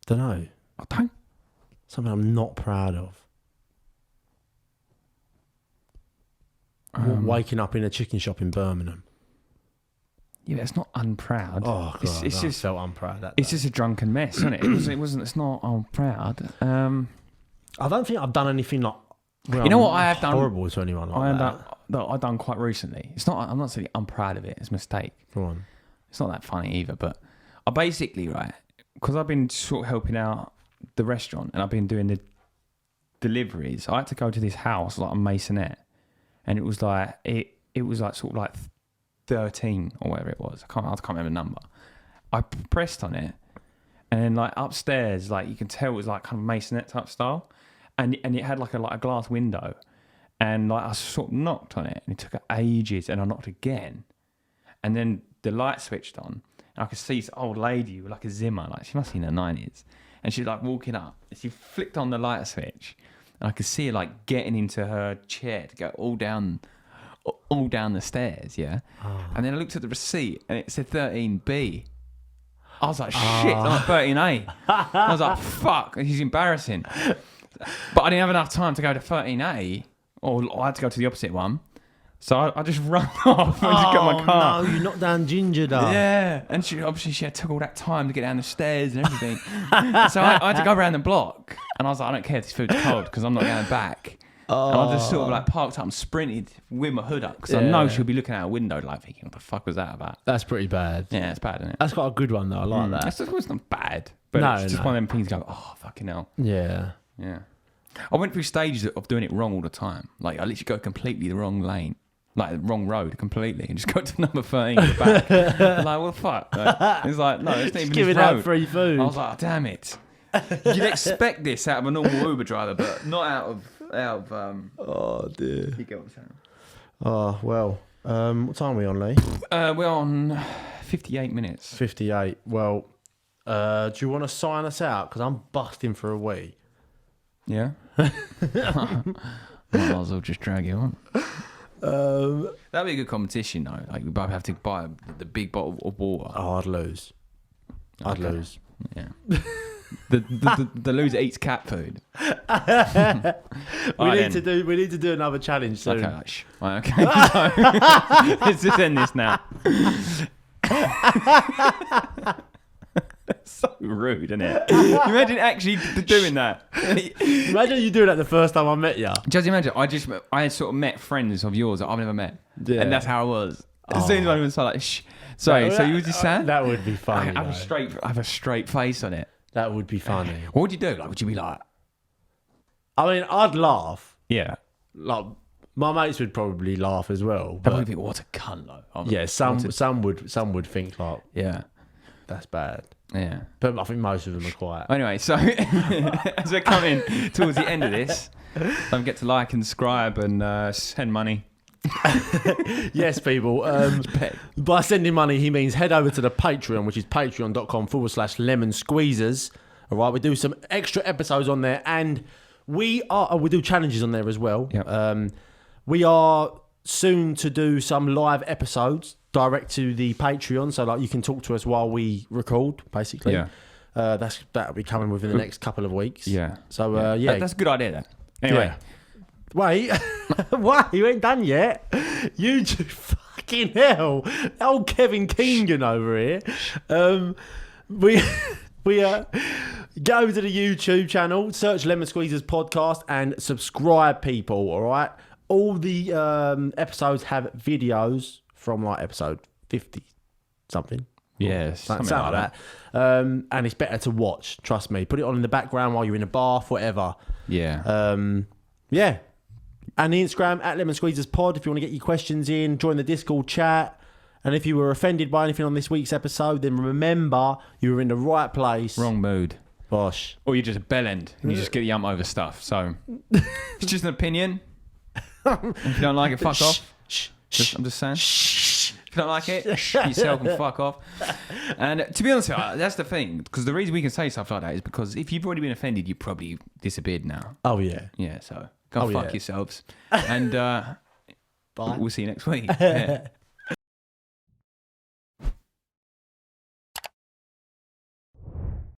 know. I don't. Something I'm not proud of. Waking up in a chicken shop in Birmingham. Yeah, it's not unproud. Oh god, it's just felt unproud. It's just a drunken mess, isn't it? It wasn't. It's not unproud. I don't think I've done anything like. Well, you know what I have done? Horrible to anyone like that. I've done quite recently. It's not. I'm not saying I'm proud of it. It's a mistake. Go on. It's not that funny either. But I basically because I've been sort of helping out the restaurant and I've been doing the deliveries. I had to go to this house like a masonette, and it was like it was like sort of like 13 or whatever it was. I can't remember the number. I pressed on it, and then like upstairs, like you can tell it was like kind of masonette type style, and it had like a glass window, and like I sort of knocked on it, and it took ages, and I knocked again, and then the light switched on, and I could see this old lady with like a Zimmer, like she must be in her 90s, and she's like walking up, and she flicked on the light switch, and I could see her like getting into her chair to go all down the stairs, yeah. Oh. And then I looked at the receipt and it said 13B. I was like, shit, I'm at 13A. I was like, fuck, this is embarrassing. But I didn't have enough time to go to 13A, or I had to go to the opposite one. So I just ran off and just got my car. No, you knocked down Ginger, though. Yeah, and she took all that time to get down the stairs and everything. So I had to go around the block, and I was like, I don't care if this food's cold because I'm not going back. Oh. And I just sort of like parked up and sprinted with my hood up because I know she'll be looking out a window like thinking, what the fuck was that about? That's pretty bad. Yeah, it's bad, isn't it? That's got a good one though. I like that. It's not bad, but it's just one of them things you go, oh, fucking hell. Yeah. Yeah. I went through stages of doing it wrong all the time. Like I literally go completely the wrong lane. Like the wrong road completely and just go to number 13 at the back. I'm like, well, fuck. Like, it's like, no, it's not even giving this road. out free food. I was like, oh, damn it. You'd expect this out of a normal Uber driver, but not out of oh dear. You get what I'm saying? Oh well. What time are we on, Lee? We're on 58 minutes. 58. Well, do you want to sign us out? Because I'm busting for a wee. Yeah. Might as well just drag you on. That'd be a good competition though. Like we both have to buy the big bottle of water. Oh, I'd lose. I'd lose. Yeah. The loser eats cat food. We need to do another challenge soon. Okay. So, let's just end this now. That's so rude, isn't it? Imagine actually doing that. Imagine you doing that the first time I met you. Just imagine, I sort of met friends of yours that I've never met, and that's how I was. As soon as I was like, shh. Sorry, so you were just saying? That would be funny. I have a straight face on it. That would be funny. What would you do? Like, would you be like? I mean, I'd laugh. Yeah. Like, my mates would probably laugh as well. But would be what a cunt, though. Yeah, some would think like, yeah, that's bad. Yeah. But I think most of them are quiet. Anyway, so as we're coming towards the end of this, don't forget to like and subscribe and send money. Yes, people. By sending money, he means head over to the Patreon, which is patreon.com/lemon squeezers. All right, we do some extra episodes on there, and we do challenges on there as well. Yep. We are soon to do some live episodes direct to the Patreon, so like you can talk to us while we record, basically. Yeah. That'll be coming within the next couple of weeks. Yeah. So that's a good idea. Then. Anyway. Yeah. Wait, what? You ain't done yet? You fucking hell. Old Kevin Keegan over here. We go over to the YouTube channel, search Lemon Squeezers Podcast and subscribe, people, all right? All the episodes have videos from like episode 50 something. Yeah, Something like that. And it's better to watch, trust me. Put it on in the background while you're in a bath, whatever. Yeah. Yeah. And the Instagram at Lemon Squeezers Pod if you want to get your questions in, join the Discord chat. And if you were offended by anything on this week's episode, then remember you were in the right place. Wrong mood. Gosh. Or you're just a bellend and you just get the ump over stuff. So it's just an opinion. If you don't like it, fuck off. I'm just saying. If you don't like it, yourself and fuck off. And to be honest, that's the thing. Because the reason we can say stuff like that is because if you've already been offended, you've probably disappeared now. Oh, yeah. Yeah, so go fuck yourselves. And bye. We'll see you next week. Yeah.